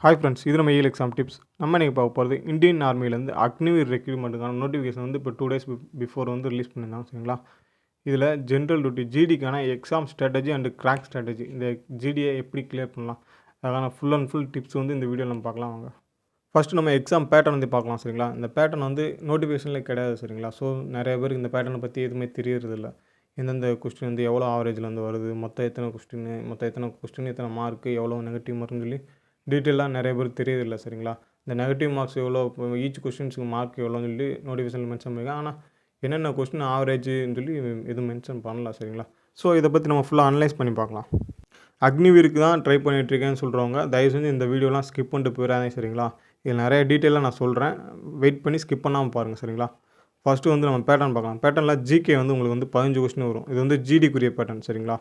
Hi friends, இது நம்ம exam tips. நம்ம இன்றைக்கி பார்க்க போகிறது இந்தியன் ஆர்மியிலேருந்து அக்னிவீர் ரெக்ரூட்மெண்ட்டுக்கான நோட்டிஃபிகேஷன் வந்து இப்போ 2 டேஸ் பிஃபோர் வந்து ரிலீஸ் பண்ணியிருந்தாங்க. சரிங்களா? இதில் ஜென்ரல் டியூட்டி ஜிடிக்கான exam strategy and crack strategy, இந்த ஜிடியை எப்படி கிளியர் பண்ணலாம், அதற்கான ஃபுல் அண்ட் ஃபுல் டிப்ஸ் வந்து இந்த வீடியோவில் நம்ம பார்க்கலாம். வாங்க ஃபஸ்ட்டு நம்ம எக்ஸாம் பேட்டர்ன் வந்து பார்க்கலாம். சரிங்களா? இந்த பேட்டர்ன் வந்து நோட்டிஃபிகேஷனில் கிடையாது. சரிங்களா? ஸோ நிறைய பேருக்கு இந்த பேட்டர்னை பற்றி எதுவுமே தெரியறதில்ல. எந்தெந்த கொஸ்டின் வந்து எவ்வளோ ஆவரேஜில் வந்து வருது, மொத்தம் எத்தனை கொஸ்டின் எத்தனை மார்க்கு, எவ்வளோ நெகட்டிவ் மார்க்னு சொல்லி டீட்டெயிலாக நிறைய பேர் தெரியதில்லை. சரிங்களா? இந்த நெகட்டிவ் மார்க்ஸ் எவ்வளோ, ஈச் கொஸ்டின்ஸுக்கு மார்க் எவ்வளோன்னு சொல்லி நோட்டிஃபிகேஷனில் மென்ஷன் பண்ணியிருக்காங்க. ஆனால் என்னென்ன கொஸ்டின் ஆவரேஜுன்னு சொல்லி எதுவும் மென்ஷன் பண்ணல. சரிங்களா? ஸோ இதை பற்றி நம்ம ஃபுல்லாக அனலைஸ் பண்ணி பார்க்கலாம். அக்னிவீருக்கு தான் ட்ரை பண்ணிகிட்ருக்கேன்னு சொல்கிறவங்க தயவு செஞ்சு இந்த வீடியோலாம் ஸ்கிப் பண்ணிட்டு போயிடாதீங்க. சரிங்களா? இதில் நிறைய டீட்டெயிலாக நான் சொல்கிறேன், வெயிட் பண்ணி ஸ்கிப் பண்ணாமல் பாருங்கள். சரிங்களா? ஃபஸ்ட்டு வந்து நம்ம பேட்டர்ன் பார்க்கலாம். பேட்டர்னில் ஜிகே வந்து உங்களுக்கு வந்து 15 கொஸ்டின் வரும். இது வந்து ஜிடிக்குரிய பேட்டர்ன். சரிங்களா?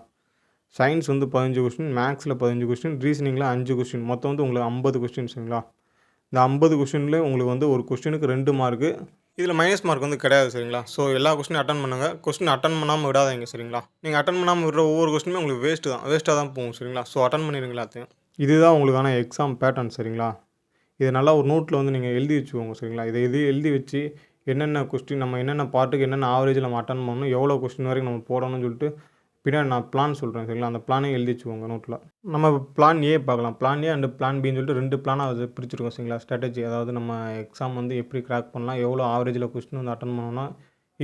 சயின்ஸ் வந்து 15 கொஸ்டின், மேக்ஸில் 15 கொஸ்டின், ரீசனிங்கில் 5 கொஸ்டின், மொத்தம் வந்து உங்களுக்கு 50 கொஸ்டின். சரிங்களா? இந்த 50 கொஸ்டினில் உங்களுக்கு வந்து ஒரு கொஸ்டினுக்கு 2 மார்க்கு, இதில் மைனஸ் மார்க் வந்து கிடையாது. சரிங்களா? ஸோ எல்லா கொஸ்டினும் அட்டன் பண்ணுங்கள். கொஸ்டின் அட்டன் பண்ணாமல் விடாதீங்க. சரிங்களா? நீங்கள் அட்டன் பண்ணாமல் விடுற ஒவ்வொரு கொஸ்டினுமே உங்களுக்கு வேஸ்ட்டாக தான் போகும். சரிங்களா? ஸோ அட்டன் பண்ணிடுங்க எல்லாத்தையும். இதுதான் உங்களுக்கான எக்ஸாம் பேட்டர்ன். சரிங்களா? இதை நல்லா ஒரு நோட்டில் வந்து நீங்கள் எழுதி வச்சுக்கோங்க. சரிங்களா? இதை எழுதி வச்சு என்னென்ன கொஸ்டின், நம்ம என்னென்ன பார்ட்டுக்கு என்னென்ன ஆவரேஜில் நம்ம அட்டன் பண்ணணும், எவ்வளோ கொஸ்டின் வரைக்கும் நம்ம போடணும்னு சொல்லிட்டு பின்னாடி நான் பிளான் சொல்கிறேன். சரிங்களா? அந்த பிளானே எழுதி வச்சுக்கோங்க நோட்டில். நம்ம பிளான் ஏ பார்க்கலாம். பிளான் ஏ அண்ட் பிளான் பின்னு சொல்லிட்டு 2 பிளானாக அது பிரிச்சுருக்கோம். சரிங்களா? ஸ்ட்ராட்டஜி, அதாவது நம்ம எக்ஸாம் வந்து எப்படி கிராக் பண்ணலாம், எவ்வளோ ஆவரேஜில் கொஸ்டின் வந்து அட்டன் பண்ணோன்னா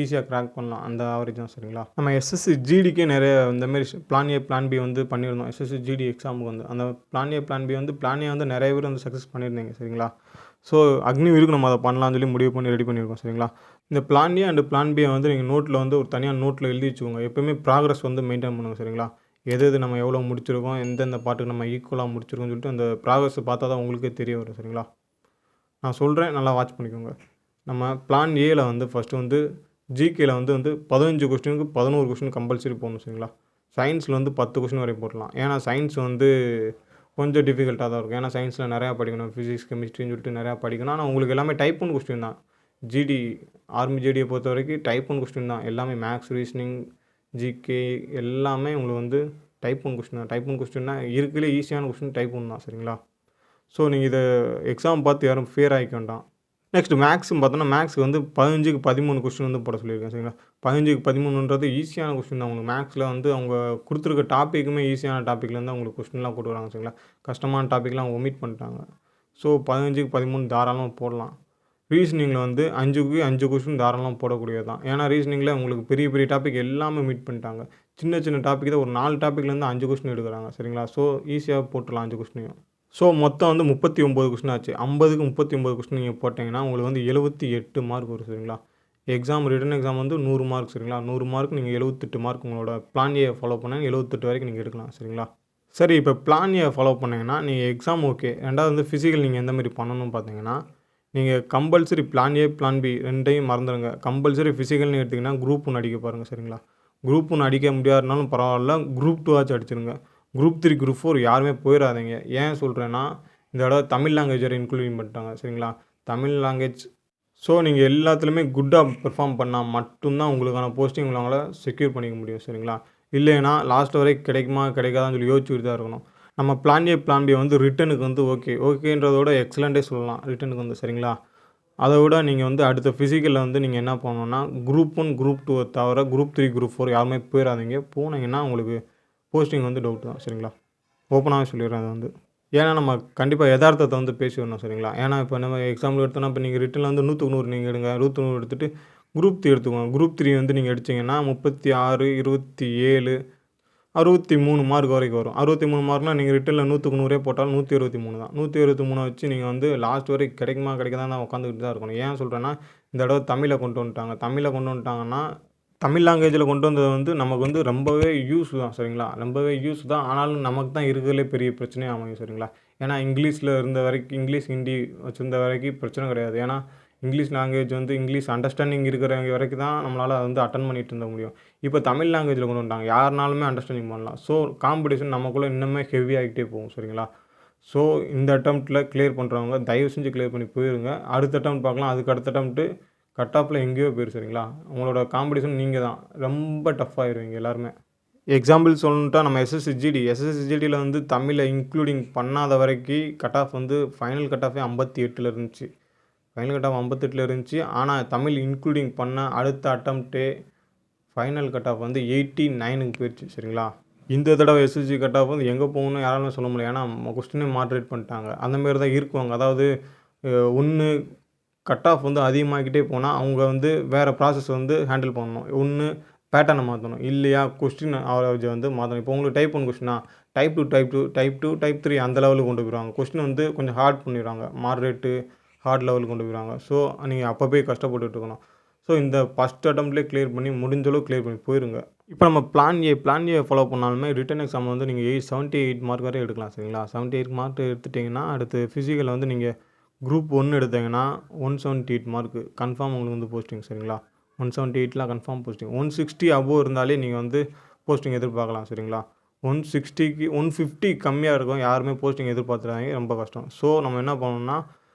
ஈஸியாக கிராக் பண்ணலாம், அந்த ஆவரேஜ் தான். சரிங்களா? நம்ம எஸ்எஸ்சி ஜிடிக்கே நிறைய இந்தமாரி பிளான் ஏ பிளான் பி வந்து பண்ணியிருந்தோம். எஸ்எஸ்சி ஜிடி எக்ஸாமுக்கு வந்து அந்த பிளான் ஏ பிளான் பி வந்து நிறைய பேர் வந்து சக்ஸஸ் பண்ணியிருந்தீங்க. சரிங்களா? ஸோ அக்னிவீருக்கு நம்ம அதை பண்ணலாம்னு சொல்லி முடிவு பண்ணி ரெடி பண்ணியிருக்கோம். சரிங்களா? இந்த பிளான் ஏ அண்ட் பிளான் பியை வந்து நீங்கள் நோட்டில் வந்து ஒரு தனியாக நோட்டில் எழுதி வச்சுக்கோங்க. எப்போயுமே ப்ராக்ரஸ் வந்து மெயின்டைன் பண்ணுங்கள். சரிங்களா? எது நம்ம எவ்வளோ முடிச்சிருக்கோம், எந்தெந்த பாட்டுக்கு நம்ம ஈக்குவலாக முடிச்சிருக்கோம்னு சொல்லிட்டு அந்த ப்ராக்ரஸ் பார்த்தா தான் உங்களுக்கே தெரிய வரும். சரிங்களா? நான் சொல்கிறேன், நல்லா வாட்ச் பண்ணிக்கோங்க. நம்ம பிளான் ஏல வந்து ஃபஸ்ட்டு வந்து ஜிகேல வந்து 15 கொஸ்டினுக்கு 11 கொஸ்டின் கம்பல்சரி போடணும். சரிங்களா? சயின்ஸில் வந்து 10 கொஸ்டின் வரை போடலாம். ஏன்னா சயின்ஸ் வந்து கொஞ்சம் டிஃபிகல்ட்டாக தான் இருக்கும். ஏன்னா சயின்ஸில் நிறையா படிக்கணும், ஃபிசிக்ஸ் கெமிஸ்ட்ரின்னு சொல்லிட்டு நிறையா படிக்கணும். ஆனால் உங்களுக்கு எல்லாமே டைப் 1 கொஸ்டின் தான். ஜிடி ஆர்மி ஜிடியை பொறுத்த வரைக்கும் டைப் 1 கொஸ்டின் தான். எல்லாமே மேக்ஸ், ரீசனிங், ஜிகே எல்லாமே உங்களுக்கு வந்து டைப் 1 கொஸ்டின் தான். டைப் 1 கொஸ்டின்னா இருக்கிறதுலே ஈஸியான கொஸ்டின் டைப் 1 தான். சரிங்களா? ஸோ நீங்கள் இதை எக்ஸாம் பார்த்து யாரும் ஃபியர் ஆகிக்க வேண்டாம். நெக்ஸ்ட்டு மேக்ஸும் பார்த்தோன்னா மேக்ஸுக்கு வந்து 15க்கு 13 கொஸ்டின் வந்து போட சொல்லியிருக்கேன். சரிங்களா? 15க்கு 13ன்றது ஈஸியான கொஸ்டின் தான். உங்களுக்கு மேக்ஸில் வந்து அவங்க கொடுத்துருக்க டாப்பிக்குமே ஈஸியான டாப்பிக்லேருந்து அவங்களுக்கு கொஸ்டின்லாம் கொடுக்குறாங்க. சரிங்களா? கஷ்டமான டாப்பிக்லாம் அவங்க ஒமிட் பண்ணிட்டாங்க. ஸோ 15க்கு 13 தாராளமாக போடலாம். ரீசனிங்கில் வந்து 5க்கு 5 கொஸ்டின் தாராளமாக போடக்கூடியது தான். ஏன்னா ரீசனிங்கில் உங்களுக்கு பெரிய பெரிய டாப்பிக் எல்லாமே மீட் பண்ணிட்டாங்க. சின்ன சின்ன டாப்பிக் தான் ஒரு 4 டாப்பிக்லேருந்து 5 கொஸ்டின் எடுக்கிறாங்க. சரிங்களா? ஸோ ஈஸியாக போட்டுடலாம் 5 கொஸ்டினையும். ஸோ மொத்தம் வந்து 39 கொஸ்டின் ஆச்சு. 50க்கு 39 கொஸ்டின் நீங்கள் போட்டிங்கன்னா உங்களுக்கு வந்து 78 மார்க் வரும். சரிங்களா? ரிட்டன் எக்ஸாம் வந்து 100 மார்க். சரிங்களா? 100 மார்க் நீங்கள் 78 மார்க் உங்களோட பிளான் ஏ ஃபாலோ பண்ணால் 78 வரைக்கும் நீங்கள் எடுக்கலாம். சரிங்களா? சரி, இப்போ பிளான் ஏ ஃபாலோ பண்ணிங்கன்னா நீங்கள் எக்ஸாம் ஓகே. ரெண்டாவது வந்து ஃபிசிக்கல் நீங்கள் எந்த மாதிரி பண்ணணும்னு பார்த்தீங்கன்னா, நீங்கள் compulsory plan A plan B 2யும் மறந்துடுங்க. கம்பல்சரி ஃபிசிக்கல்னு எடுத்திங்கன்னா குரூப் 1 அடிக்க பாருங்கள். சரிங்களா? குரூப் 1 அடிக்க முடியாதுனாலும் பரவாயில்ல, குரூப் 2 ஆச்சும் அடிச்சிருங்க. குரூப் 3 குரூப் 4 யாருமே போயிடாதீங்க. ஏன் சொல்கிறேன்னா, இந்த தடவை தமிழ் லாங்குவேஜ் வேறு இன்க்ளூடிங் பண்ணிட்டாங்க. சரிங்களா? தமிழ் லாங்குவேஜ். ஸோ நீங்கள் எல்லாத்துலேயுமே குட்டாக பெர்ஃபார்ம் பண்ணால் மட்டும்தான் உங்களுக்கான போஸ்டிங் உங்களால் செக்யூர் பண்ணிக்க முடியும். சரிங்களா? இல்லைன்னா லாஸ்ட் வரைக்கும் கிடைக்குமா கிடைக்காதான்னு சொல்லி யோசிச்சுட்டு தான் இருக்கணும். நம்ம பிளான் ஏ பிளான் பி வந்து ரிட்டனுக்கு வந்து ஓகேன்றதோட எக்ஸலண்ட்டே சொல்லலாம் ரிட்டனுக்கு வந்து. சரிங்களா? அதை விட நீங்கள் வந்து அடுத்த ஃபிசிக்கலில் வந்து நீங்கள் என்ன பண்ணணுன்னா, குரூப் 1 குரூப் 2 தவிர குரூப் 3 குரூப் 4 யாருமே போயிடாதீங்க. போனீங்கன்னா உங்களுக்கு போஸ்டிங் வந்து டவுட் தான். சரிங்களா? ஓப்பனாகவே சொல்லிடுறேன். அது வந்து ஏன்னா நம்ம கண்டிப்பாக யதார்த்தத்தை வந்து பேசி வரணும். சரிங்களா? ஏன்னா இப்போ நம்ம எக்ஸாம்பிள் எடுத்தோன்னா, இப்போ நீங்கள் ரிட்டனில் வந்து 100க்கு 100 நீங்கள் எடுங்க. 100க்கு 100 எடுத்துகிட்டு குரூப் 3 எடுத்துக்கோங்க. குரூப் 3 வந்து நீங்கள் அடிச்சிங்கன்னா 36, 27, 63 மார்க் வரைக்கும் வரும். 63 மார்க்னால் நீங்கள் ரிட்டனில் 100க்கு 100 போட்டாலும் 123 தான். 123 வச்சு நீங்கள் வந்து லாஸ்ட் வரைக்கும் கிடைக்குமா கிடைக்காதான் தான் உட்காந்துக்கிட்டு தான் இருக்கணும். ஏன் சொல்கிறேன்னா, இந்த தடவை தமிழை கொண்டு வந்துட்டாங்கன்னா தமிழ் லாங்குவேஜில் கொண்டு வந்தது வந்து நமக்கு வந்து ரொம்பவே யூஸ் தான். சரிங்களா? ரொம்பவே யூஸ் தான். ஆனாலும் நமக்கு தான் இருக்கிறதுலே பெரிய பிரச்சனையாக அமையும். சரிங்களா? ஏன்னா இங்கிலீஷில் இருந்த வரைக்கும், இங்கிலீஷ் ஹிந்தி வச்சுருந்த வரைக்கும் பிரச்சனை கிடையாது. ஏன்னா இங்கிலீஷ் லாங்குவேஜ் வந்து இங்கிலீஷ் அண்டர்ஸ்டாண்டிங் இருக்கிற வரைக்கும் தான் நம்மளால் வந்து அட்டன் பண்ணிட்டு இருந்த முடியும். இப்போ தமிழ் லாங்குவேஜில் கொண்டு வந்துட்டாங்க. யாருனாலுமே அண்டர்ஸ்டாண்டிங் பண்ணலாம். ஸோ காம்படிஷன் நமக்குள்ளே இன்னுமே ஹெவியாகிட்டே போகும். சரிங்களா? ஸோ இந்த அட்டெம்ப்ட்டில் கிளியர் பண்ணுறவங்க தயவு செஞ்சு கிளியர் பண்ணி போயிருங்க. அடுத்த அட்டெம்ப்ட் பார்க்கலாம். அதுக்கு அடுத்த அட்டெம்ப்ட்டு கட் ஆஃபில் எங்கேயோ போயிரு. சரிங்களா? உங்களோட காம்படிஷன் நீங்கள் தான் ரொம்ப டஃப் ஆகிடுவீங்க எல்லாருமே. எக்ஸாம்பிள் சொல்லணுன்ட்டா நம்ம எஸ்எஸ்சிஜிடியில் வந்து தமிழை இன்க்ளூடிங் பண்ணாத வரைக்கும் கட் ஆஃப் வந்து ஃபைனல் கட் ஆஃபே 58 இருந்துச்சு. ஃபைனல் கட் ஆஃப் 58 இருந்துச்சு. ஆனால் தமிழ் இன்க்ளூடிங் பண்ண அடுத்த அட்டம்ப்டே ஃபைனல் கட் ஆஃப் வந்து 89க்கு போயிடுச்சு. சரிங்களா? இந்த தடவை எஸ்எஸ்சி கட் ஆஃப் வந்து எங்கே போகணும்னு யாராலும் சொல்ல முடியல. ஏன்னா கொஸ்டினே மாட்ரேட் பண்ணிட்டாங்க. அந்தமாரி தான் இருக்குவாங்க. அதாவது ஒன்று கட் ஆஃப் வந்து அதிகமாகிக்கிட்டே போனால் அவங்க வந்து வேறு ப்ராசஸ் வந்து ஹேண்டில் பண்ணணும். ஒன்று பேட்டர்னை மாற்றணும், இல்லையா கொஸ்டின் ஆவரேஜை வந்து மாற்றணும். இப்போ உங்களுக்கு டைப் 1 கொஸ்டினா டைப் 2 டைப் 3 அந்த லெவலுக்கு கொண்டு போயிடுவாங்க. கொஸ்டின் வந்து கொஞ்சம் ஹார்ட் பண்ணிடுவாங்க, மாட்ரேட்டு ஹார்ட் லெவலுக்கு கொண்டு போயிடுவாங்க. ஸோ நீங்கள் அப்போ போய் கஷ்டப்பட்டுட்டு இருக்கணும். ஸோ இந்த ஃபஸ்ட் அட்டம்ப்ட்லேயே கிளியர் பண்ணி முடிஞ்சளவு கிளியர் பண்ணி போயிருங்க. இப்போ நம்ம பிளான் ஏ ஃபாலோ பண்ணாலுமே ரிட்டன் எக்ஸாம் வந்து நீங்கள் 78 மார்க் வரை எடுக்கலாம். சரிங்களா? 78 மார்க் எடுத்துட்டிங்கன்னா அடுத்து ஃபிசிக்கலில் வந்து நீங்கள் குரூப் 1 எடுத்தீங்கன்னா 178 மார்க்கு கன்ஃபார்ம் உங்களுக்கு வந்து போஸ்டிங். சரிங்களா? 178லாம் கன்ஃபார்ம் போஸ்டிங். 160 அபோவ் இருந்தாலே நீங்கள் வந்து போஸ்டிங் எதிர்பார்க்கலாம். சரிங்களா? 160க்கு 150 கம்மியாக இருக்கும், யாருமே போஸ்டிங் எதிர்பார்த்துறாங்க, ரொம்ப கஷ்டம். ஸோ நம்ம என்ன பண்ணணும்னா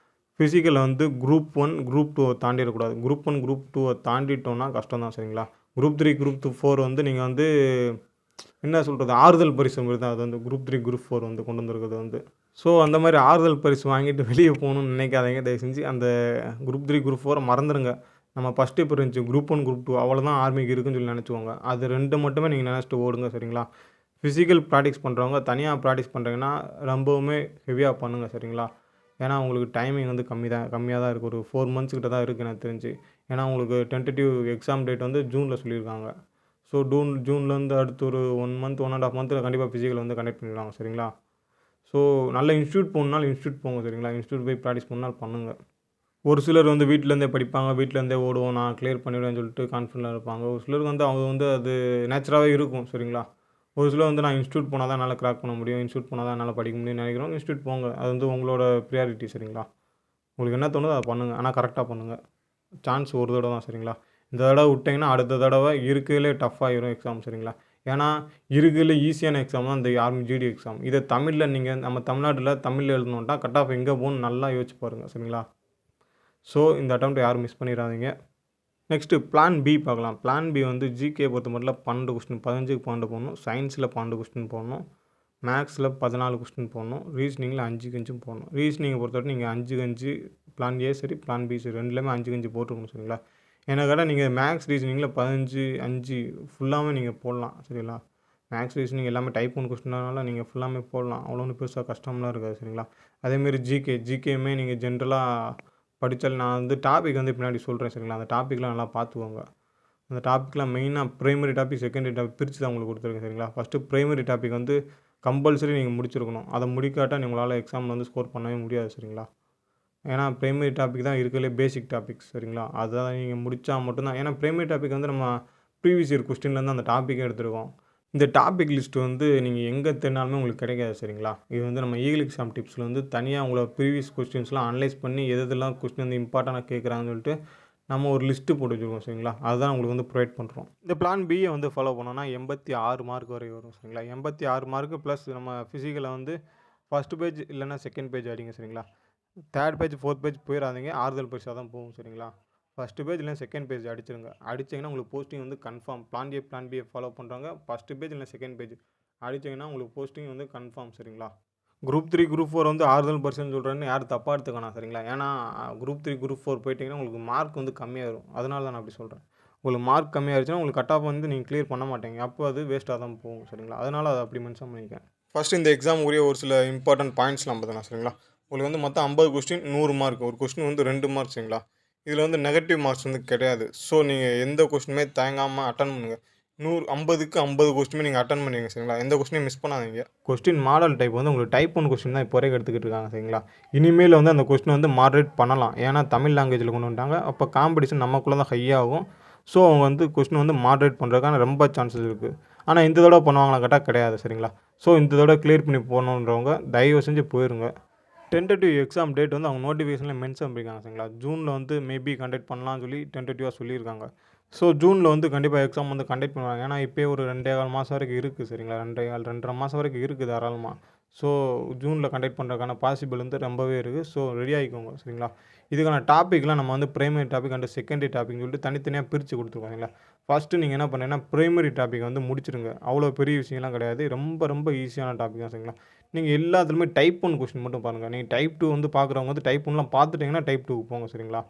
ஃபிசிக்கலில் வந்து குரூப் 1 குரூப் 2 தாண்டிடக்கூடாது. குரூப் 1 குரூப் 2 தாண்டிட்டோன்னா கஷ்டம் தான். சரிங்களா? குரூப் 3 குரூப் 4 வந்து நீங்கள் வந்து என்ன சொல்கிறது, ஆறுதல் பரிசு மாதிரி தான் அது வந்து குரூப் 3 குரூப் 4 வந்து கொண்டு வந்திருக்கிறது வந்து. ஸோ அந்த மாதிரி ஆறுதல் பரிசு வாங்கிட்டு வெளியே போகணுன்னு நினைக்காதீங்க. தயவு செஞ்சு அந்த குரூப் 3 குரூப் 4 மறந்துடுங்க. நம்ம ஃபஸ்ட்டு இப்போ இருந்துச்சு குரூப் 1 குரூப் 2 அவ்வளோதான் ஆர்மிக்கு இருக்குன்னு சொல்லி நினச்சிக்கோங்க. அது 2 மட்டுமே நீங்கள் நினச்சிட்டு ஓடுங்க. சரிங்களா? ஃபிசிக்கல் ப்ராக்டிஸ் பண்ணுறவங்க தனியாக ப்ராக்டிஸ் பண்ணுறீங்கன்னா ரொம்பவுமே ஹெவியாக பண்ணுங்கள். சரிங்களா? ஏன்னா உங்களுக்கு டைமிங் வந்து கம்மியாக தான் இருக்குது. ஒரு 4 மந்த்ஸ் கிட்ட தான் இருக்குது எனக்கு தெரிஞ்சு. ஏன்னா உங்களுக்கு டென்டேட்டிவ் எக்ஸாம் டேட் வந்து ஜூனில் சொல்லியிருக்காங்க. ஸோ ஜூன்லேருந்து அடுத்து ஒரு 1 மந்த் 1.5 மந்த்தில் கண்டிப்பாக ஃபிசிக்கல் வந்து கண்டக்ட் பண்ணிடுவாங்க. சரிங்களா? ஸோ நல்ல இன்ஸ்டியூட் போகணுன்னாலும் இன்ஸ்டியூட் போங்க. சரிங்களா? இன்ஸ்டியூட் போய் ப்ராக்டிஸ் பண்ணாலும் பண்ணுங்கள். ஒரு சிலர் வந்து வீட்டிலேருந்தே படிப்பாங்க, வீட்டிலேருந்தே ஓடுவோம், நான் கிளியர் பண்ணிவிடுவேன்னு சொல்லிட்டு கான்ஃபிடென்ட்டாக இருப்பாங்க. ஒரு சிலருக்கு வந்து அவங்க வந்து அது நேச்சராகவே இருக்கும். சரிங்களா? ஒரு சிலர் வந்து நான் இன்ஸ்டியூட் போனால் தான் என்னால் கிராக் பண்ண முடியும், இன்ஸ்டியூட் போனால் தான் என்னால் படிக்க முடியும்னு நினைக்கிறோம். இன்ஸ்டியூட் போங்க, அது வந்து உங்களோட ப்ரியாரிட்டி. சரிங்களா? உங்களுக்கு என்ன தோணுதோ அதை பண்ணுங்கள், ஆனால் கரெக்டாக பண்ணுங்கள். சான்ஸ் ஒரு தடவை தான். சரிங்களா? இந்த தடவை விட்டிங்கன்னா அடுத்த தடவை இருக்கிறதுலே டஃப் ஆகிரும் எக்ஸாம். சரிங்களா? ஏன்னா இருக்கிறதுல ஈஸியான எக்ஸாம் தான் இந்த ஆர்மி ஜிடி எக்ஸாம். இதை தமிழில் நீங்கள் நம்ம தமிழ்நாட்டில் தமிழில் எழுதணுன்ட்டா கட் ஆஃப் எங்கே போகணும்னு நல்லா யோசிச்சு பாருங்கள். சரிங்களா? ஸோ இந்த அட்டெம்ப்ட் யாரும் மிஸ் பண்ணிடாதீங்க. நெக்ஸ்ட்டு பிளான் பி பார்க்கலாம். பிளான் பி வந்து ஜிகே பொறுத்த மட்டும் 12 கொஸ்டின், 15க்கு 12 போடணும். சயின்ஸில் 12 கொஸ்டின் போடணும். மேக்ஸில் 14 கொஸ்டின் போடணும். ரீசனிங்கில் 5க்கு 5 போடணும். ரீசனிங்கை பொறுத்தவரைக்கும் நீங்கள் 5க்கு 5 பிளான் ஏ சரி பிளான் பி சரி ரெண்டுலேயுமே 5க்கு 5 போட்டுருக்கணும். சரிங்களா? ஏன்னா கேட்டால் நீங்கள் மேக்ஸ் ரீசனிங்கில் 15 5 ஃபுல்லாகவே நீங்கள் போடலாம். சரிங்களா? மேக்ஸ் ரீசனிங் எல்லாமே டைப் 1 கொஸ்டினால நீங்கள் ஃபுல்லாமே போடலாம். அவ்வளோ ஒன்றும் பெருசாக கஷ்டம்லாம் இருக்காது. சரிங்களா? அதேமாரி ஜிகேயுமே நீங்கள் ஜென்ரலாக படித்தால் நான் வந்து டாபிக் வந்து பின்னாடி சொல்கிறேன். சரிங்களா? அந்த டாப்பிக்லாம் நல்லா பார்த்துக்கோங்க. அந்த டாப்பிக்லாம் மெயினாக ப்ரைமரி டாபிக் செகண்டரி டாபிக் பிரித்து தான் உங்களுக்கு கொடுத்துருக்கேன். சரிங்களா? ஃபஸ்ட்டு ப்ரைமரி டாபிக் வந்து கம்பல்சரி நீங்கள் முடிச்சிருக்கணும். அதை முடிக்காட்டால் உங்களால் எக்ஸாமில் வந்து ஸ்கோர் பண்ணவே முடியாது. சரிங்களா? ஏன்னா ப்ரைமரி டாபிக் தான் இருக்கிறதுலே பேசிக் டாபிக்ஸ். சரிங்களா? அதை நீங்கள் முடித்தா மட்டும்தான். ஏன்னா ப்ரைமரி டாபிக் வந்து நம்ம ப்ரீவியஸ் இயர் கொஸ்டின்லேருந்து அந்த டாப்பிக்கே எடுத்துருக்கோம். இந்த டாபிக் லிஸ்ட்டு வந்து நீங்கள் எங்கே தேடினாலுமே உங்களுக்கு கிடைக்காது. சரிங்களா? இது வந்து நம்ம ஈகிள் எக்ஸாம் டிப்ஸில் வந்து தனியாக உங்களை ப்ரீவியஸ் கொஸ்டின்ஸ்லாம் அனலைஸ் பண்ணி எதெல்லாம் கொஸ்டின் வந்து இம்பார்ட்டண்டாக கேட்குறாங்கன்னு சொல்லிட்டு நம்ம ஒரு லிஸ்ட்டு போட்டு வச்சுருக்கோம். சரிங்களா? அதுதான் உங்களுக்கு வந்து ப்ரொவைட் பண்ணுறோம். இந்த பிளான் பியை வந்து ஃபாலோ பண்ணோன்னா 86 மார்க் வரை வரும். சரிங்களா? 86 மார்க்கு ப்ளஸ் நம்ம ஃபிசிக்கலில் வந்து ஃபஸ்ட்டு பேஜ் இல்லைன்னா செகண்ட் பேஜ் அடிங்க. சரிங்களா? தேர்ட் பேஜ் 4th பேஜ் போயிடாதீங்க, ஆறுதல் பரிசாக தான் போகும். சரிங்களா? ஃபஸ்ட்டு பேஜ் இல்லை செகண்ட் பேஜ் அடிச்சிருங்க. அடிச்சிங்கன்னா உங்களுக்கு போஸ்டிங் வந்து கன்ஃபார்ம். பிளான் பியை ஃபாலோ பண்ணுறவங்க ஃபஸ்ட்டு பேஜ் இல்லை செகண்ட் பேஜ் அடிச்சிங்கன்னா உங்களுக்கு போஸ்டிங் வந்து கன்ஃபார்ம். சரிங்களா? குரூப் 3 குரூப் 4 வந்து ஆறுதல் பரிசுன்னு சொல்கிறேன்னு யாரும் தப்பாக எடுத்துக்கணும். சரிங்களா? ஏன்னா குரூப் 3 குரூப் 4 போயிட்டிங்கன்னா உங்களுக்கு மார்க் வந்து கம்மியாகிடும். அதனால தான் நான் அப்படி சொல்கிறேன். உங்களுக்கு மார்க் கம்மியாகிடுச்சுன்னா உங்களுக்கு கட் ஆஃப் வந்து நீங்கள் கிளியர் பண்ண மாட்டீங்க. அப்போ அது வேஸ்ட்டாக தான் போகும். சரிங்களா? அதனால் அதை அப்படி மென்ஷன் பண்ணிக்கேன். ஃபஸ்ட்டு இந்த எக்ஸாம் உரிய ஒரு சில இம்பார்ட்டன்ட் பாயிண்ட்ஸ்லாம் பார்த்தலாம். சரிங்களா? உங்களுக்கு வந்து மொத்தம் 50 கொஸ்டின் 100 மார்க். ஒரு கொஸ்டின் வந்து 2 மார்க். சரிங்களா? இதில் வந்து நெகட்டிவ் மார்க்ஸ் வந்து கிடையாது. ஸோ நீங்கள் எந்த கொஸ்டினுமே தயங்காமல் அட்டன் பண்ணுங்கள். 50க்கு 50 கொஸ்டினுமே நீங்கள் அட்டன் பண்ணிங்க. சரிங்களா? எந்த கொஸ்டினையும் மிஸ் பண்ணாதீங்க. கொஸ்டின் மாடல் டைப் வந்து உங்களுக்கு டைப் 1 கொஸ்டின் தான் இப்போ வரைக்கும் எடுத்துக்கிட்டு இருக்காங்க. சரிங்களா? இனிமேல் வந்து அந்த கொஸ்டின் வந்து மாடரேட் பண்ணலாம். ஏன்னா தமிழ் லாங்குவேஜில் கொண்டு வந்துட்டாங்க. அப்போ காம்படிஷன் நமக்குள்ளே தான் ஹையாகும். ஸோ அவங்க வந்து கொஸ்டின் வந்து மாடரேட் பண்ணுறதுக்கான ரொம்ப சான்சஸ் இருக்குது. ஆனால் இந்த தடவை பண்ணுவாங்களா கேட்டால் கிடையாது. சரிங்களா? ஸோ இந்த தடவை கிளியர் பண்ணி போகணுன்றவங்க தயவு செஞ்சு போயிருங்க. டென்டேட்டிவ் எக்ஸாம் டேட் வந்து அவங்க நோட்டிஃபிகேஷனில் மென்ஷன் பண்ணியிருக்காங்க. சரிங்களா? ஜூனில் வந்து மேபி கண்டக்ட் பண்ணலாம்னு சொல்லி டென்டேட்டிவாக சொல்லியிருக்காங்க. ஸோ ஜூனில் வந்து கண்டிப்பாக எக்ஸாம் வந்து கண்டக்ட் பண்ணுவாங்க. ஏன்னா இப்போயே ஒரு 2.25 மாதம் வரைக்கும் இருக்குது. சரிங்களா? 2.5 2.5 மாதம் வரைக்கும் இருக்குது தாராளமாக. ஸோ ஜூனில் கண்டக்ட் பண்ணுறதுக்கான பாசிபிள் வந்து ரொம்பவே இருக்குது. ஸோ ரெடி ஆகிக்கோங்க சரிங்களா. இதுக்கான டாப்பிக்லாம் நம்ம வந்து பிரைமரி டாபிக் அண்ட் செகண்டரி டாபிக்னு சொல்லிட்டு தனித்தனியாக பிரித்து கொடுத்துருக்கோம் சரிங்களா. ஃபஸ்ட்டு நீங்கள் என்ன பண்ணீங்கன்னா பிரைமரி டாபிக் வந்து முடிச்சிருங்க. அவ்வளோ பெரிய விஷயம்லாம் கிடையாது. ரொம்ப ரொம்ப ஈஸியான டாபிக் தான் சரிங்களா. நீங்கள் எல்லாத்துலேயுமே டைப் 1 கொஸ்டின் மட்டும் பாருங்கள். நீங்கள் டைப் 2 வந்து பார்க்குறவங்க வந்து டைப் 1லாம் பார்த்துட்டிங்கன்னா டைப் 2க்கு போங்க சரிங்களா.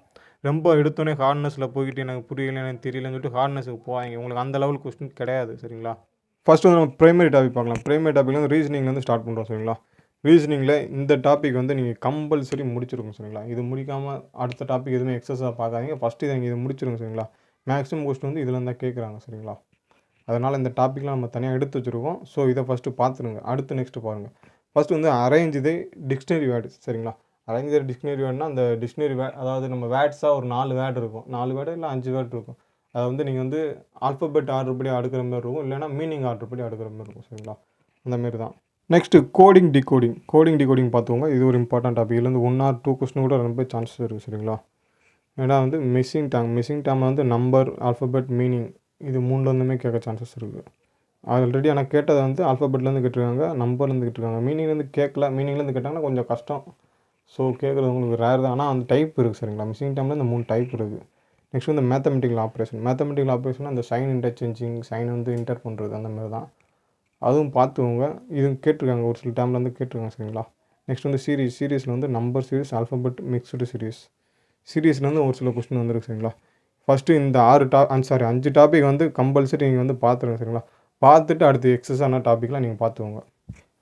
ரொம்ப எடுத்தோடனே ஹார்ட்னஸில் போய்கிட்டு எனக்கு புரியல எனக்கு தெரியலன்னு சொல்லிட்டு ஹார்ட்னஸுக்கு போவாங்க. உங்களுக்கு அந்த லெவல் கொஸ்டின் கிடையாது சரிங்களா. ஃபஸ்ட்டு வந்து நம்ம பிரைமரி டாபிக் பார்க்கலாம். பிரைமரி டாபிக் வந்து ரீசனிங்லேருந்து ஸ்டார்ட் பண்ணுறோம் சரிங்களா. ரீசனிங்கில் இந்த டாபிக் வந்து நீங்கள் கம்பல்சரி முடிச்சிருங்க சரிங்களா. இது முடிக்காமல் அடுத்த டாபிக் எதுவுமே எக்ஸஸாக பார்க்காதீங்க. ஃபஸ்ட்டு இதை நீங்கள் இதை முடிச்சிருங்க சரிங்களா. மேக்ஸிமம் கொஸ்டின் வந்து இதில் தான் கேட்குறாங்க சரிங்களா. அதனால் இந்த டாப்பிக்லாம் நம்ம தனியாக எடுத்து வச்சுருக்கோம். ஸோ இதை ஃபஸ்ட்டு பார்த்துருங்க. அடுத்து நெக்ஸ்ட்டு பாருங்கள். ஃபஸ்ட்டு வந்து அரேஞ்ச் தி டிக்ஷனரி வேர்டு சரிங்களா. அரேஞ்ச் தி டிக்ஷனரி வேர்டுனா அந்த டிக்ஷனரி வேர்ட் அதாவது நம்ம வேர்ட்ஸாக ஒரு 4 வேர்டு இருக்கும். 4 வேர்டு இல்லை 5 வேர்டு இருக்கும். அதை வந்து நீங்கள் வந்து ஆல்ஃபபெட் ஆர்டர் படி அடுக்கிற மாதிரி இருக்கும். இல்லைனா மீனிங் ஆர்டர் படி அடுக்கிற மாதிரி இருக்கும் சரிங்களா. அந்தமாரி தான். நெக்ஸ்ட்டு கோடிங் டிகோடிங் பார்த்துக்கோங்க. இது ஒரு இம்பார்ட்டன்ட் டாபிக். இதுல வந்து 1 or 2 கொஸ்டின் கூட ரொம்ப சான்சஸ் இருக்குது சரிங்களா. ஏன்னா வந்து மிஸ்ஸிங் டேர்மில் வந்து நம்பர், ஆல்ஃபபெட், மீனிங் இது 3லேருந்துமே கேட்க சான்சஸ் இருக்குது. ஆல்ரெடி ஆனால் கேட்டதை வந்து ஆல்ஃபபெட்லேருந்து கேட்டிருக்காங்க, நம்பர்லேருந்து கேட்டிருக்காங்க. மீனிங்லேருந்து கேட்கல. மீனிங்லேருந்து கேட்டாங்கன்னா கொஞ்சம் கஷ்டம். ஸோ கேட்குறது உங்களுக்கு ரேர் தான். ஆனால் அந்த டைப் இருக்குது சரிங்களா. மிஸ்ஸிங் டேர்மில் இந்த 3 டைப் இருக்குது. நெக்ஸ்ட் வந்து மேத்தமெட்டிக்கல் ஆப்ரேஷன் அந்த சைன் இன்டர்சேஞ்சிங், சைன் வந்து இன்டர் பண்ணுறது அந்த மாதிரி தான். அதுவும் பார்த்துக்கோங்க. இது கேட்டிருக்காங்க ஒரு சில டேர்மில் வந்து கேட்டிருக்காங்க சரிங்களா. நெக்ஸ்ட் வந்து சீரீஸில் வந்து நம்பர் சீரீஸ், ஆல்ஃபபெட் மிக்ஸ்டு சீரீஸ்லேருந்து ஒரு சில கொஸ்டின் வந்துருக்கு சரிங்களா. ஃபஸ்ட்டு இந்த 5 டாபிக் வந்து கம்பல்சரி நீங்கள் வந்து பார்த்துருங்க சரிங்களா. பார்த்துட்டு அடுத்து எக்ஸஸான டாப்பிக்லாம் நீங்கள் பார்த்துக்கோங்க.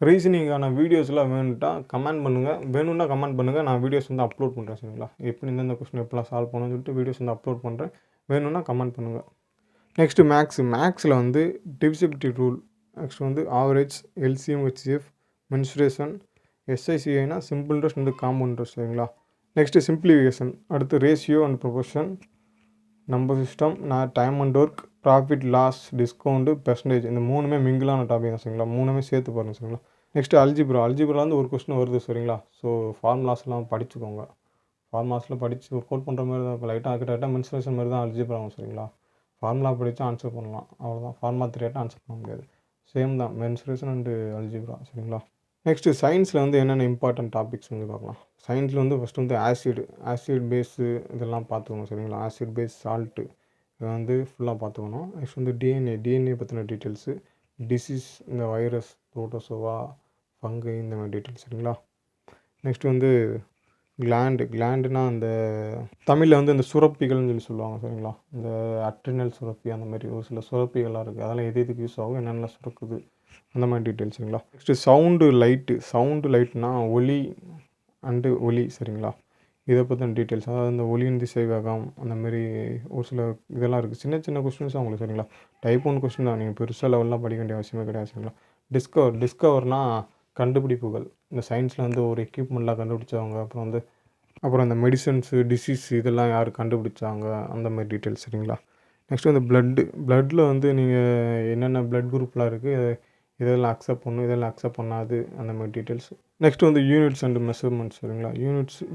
ரீசனிங்கான வீடியோஸ்லாம் வேணும்னா கமெண்ட் பண்ணுங்கள். நான் வீடியோஸ் வந்து அப்லோட் பண்ணுறேன் சரிங்களா. எப்படி இந்தந்த கொஸ்டின் எப்படிலாம் சால்வ் பண்ணணும்னு சொல்லிட்டு வீடியோஸ் வந்து அப்லோட் பண்ணுறேன். வேணும்னா கமெண்ட் பண்ணுங்கள். நெக்ஸ்ட்டு மேக்ஸில் வந்து டிவிசிபிலிட்டி ரூல், நெக்ஸ்ட் வந்து ஆவரேஜ், எல்சிஎம், ஹெச்சிஎஃப், மென்சுரேஷன், எஸ்ஐசிஐனா சிம்பிள் இன்ட்ரெஸ்ட் வந்து காம்பவுண்ட் இன்ட்ரெஸ்ட் சரிங்களா. நெக்ஸ்ட்டு சிம்பிளிஃபிகேஷன், அடுத்து ratio and proportion, number system, time and work, profit loss, discount, percentage இந்த 3மே மிங்கிளான டாபிக் தான் சரிங்களா. 3மே சேர்த்து பாருங்கள் சரிங்களா. நெக்ஸ்ட்டு அல்ஜிப்ரா வந்து ஒரு கொஸ்டின் வருது சரிங்களா. ஸோ ஃபார்முலாஸ்லாம் படிச்சுக்கோங்க. ஃபார்முலாஸில் படித்து ஒர்க் அவுட் பண்ணுற மாதிரி தான் லைட்டாக கிட்டத்தட்ட மென்சுரேஷன் மாதிரி தான் அல்ஜிப்ராவும் சரிங்களா. ஃபார்முலா படித்தா ஆன்சர் பண்ணலாம், அவ்வளோதான். ஃபார்முலா தெரியாட்டா ஆன்சர் பண்ண முடியாது. சேம் தான் மென்சுரேஷன் அண்டு அல்ஜிப்ரா சரிங்களா. நெக்ஸ்ட்டு சயின்ஸில் வந்து என்னென்ன இம்பார்ட்டன்ட் டாபிக்ஸ் வந்து பார்க்கலாம். சயின்ஸில் வந்து ஃபஸ்ட்டு வந்து ஆசிட் பேஸு இதெல்லாம் பார்த்துக்கணும் சரிங்களா. ஆசிட் பேஸ், சால்ட்டு இதை வந்து ஃபுல்லாக பார்த்துக்கணும். நெக்ஸ்ட் வந்து டிஎன்ஏ பற்றின டீட்டெயில்ஸு, டிசீஸ், இந்த வைரஸ், புரோட்டோசோவா, ஃபங்கை இந்த மாதிரி டீட்டெயில்ஸ் சரிங்களா. நெக்ஸ்ட் வந்து கிளாண்டுனா அந்த தமிழில் வந்து இந்த சுரப்பிகள்னு சொல்லி சொல்லுவாங்க சரிங்களா. இந்த அட்ரினல் சுரப்பி அந்த மாதிரி ஒரு சில சுரப்பிகள்லாம் இருக்குது. அதெல்லாம் எதுக்கு யூஸ் ஆகும், என்னென்ன சுரக்குது அந்த மாதிரி டீட்டெயில்ஸ் சரிங்களா. நெக்ஸ்ட்டு சவுண்டு லைட்னா ஒலி சரிங்களா. இதை பற்றின டீட்டெயில்ஸ், அதாவது இந்த ஒலியின் திசை வேகம் அந்த மாதிரி ஒரு சில இதெல்லாம் இருக்குது. சின்ன கொஸ்டின்ஸ் தான் உங்களுக்கு சரிங்களா. டைப் 1 கொஸ்டின் தான். நீங்கள் பெருசாக லெவல்லாம் படிக்க வேண்டிய அவசியமே கிடையாது சரிங்களா. டிஸ்கவர்னா கண்டுபிடிப்புகள். இந்த சயின்ஸில் வந்து ஒரு எக்யூப்மெண்ட்லாம் கண்டுபிடிச்சவங்க, அப்புறம் இந்த மெடிசன்ஸு, டிசீஸ் இதெல்லாம் யார் கண்டுபிடிச்சாங்க அந்த மாதிரி டீட்டெயில்ஸ் சரிங்களா. நெக்ஸ்ட் வந்து பிளட்டில் வந்து நீங்கள் என்னென்ன பிளட் குரூப்லாம் இருக்குது, இதெல்லாம் அக்செப்ட் பண்ணணும், இதெல்லாம் அக்செப்ட் பண்ணாது அந்த மாதிரி டீட்டெயில்ஸ். நெக்ஸ்ட் வந்து யூனிட்ஸ் அண்ட் மெஷர்மெண்ட்ஸ் சரிங்களா.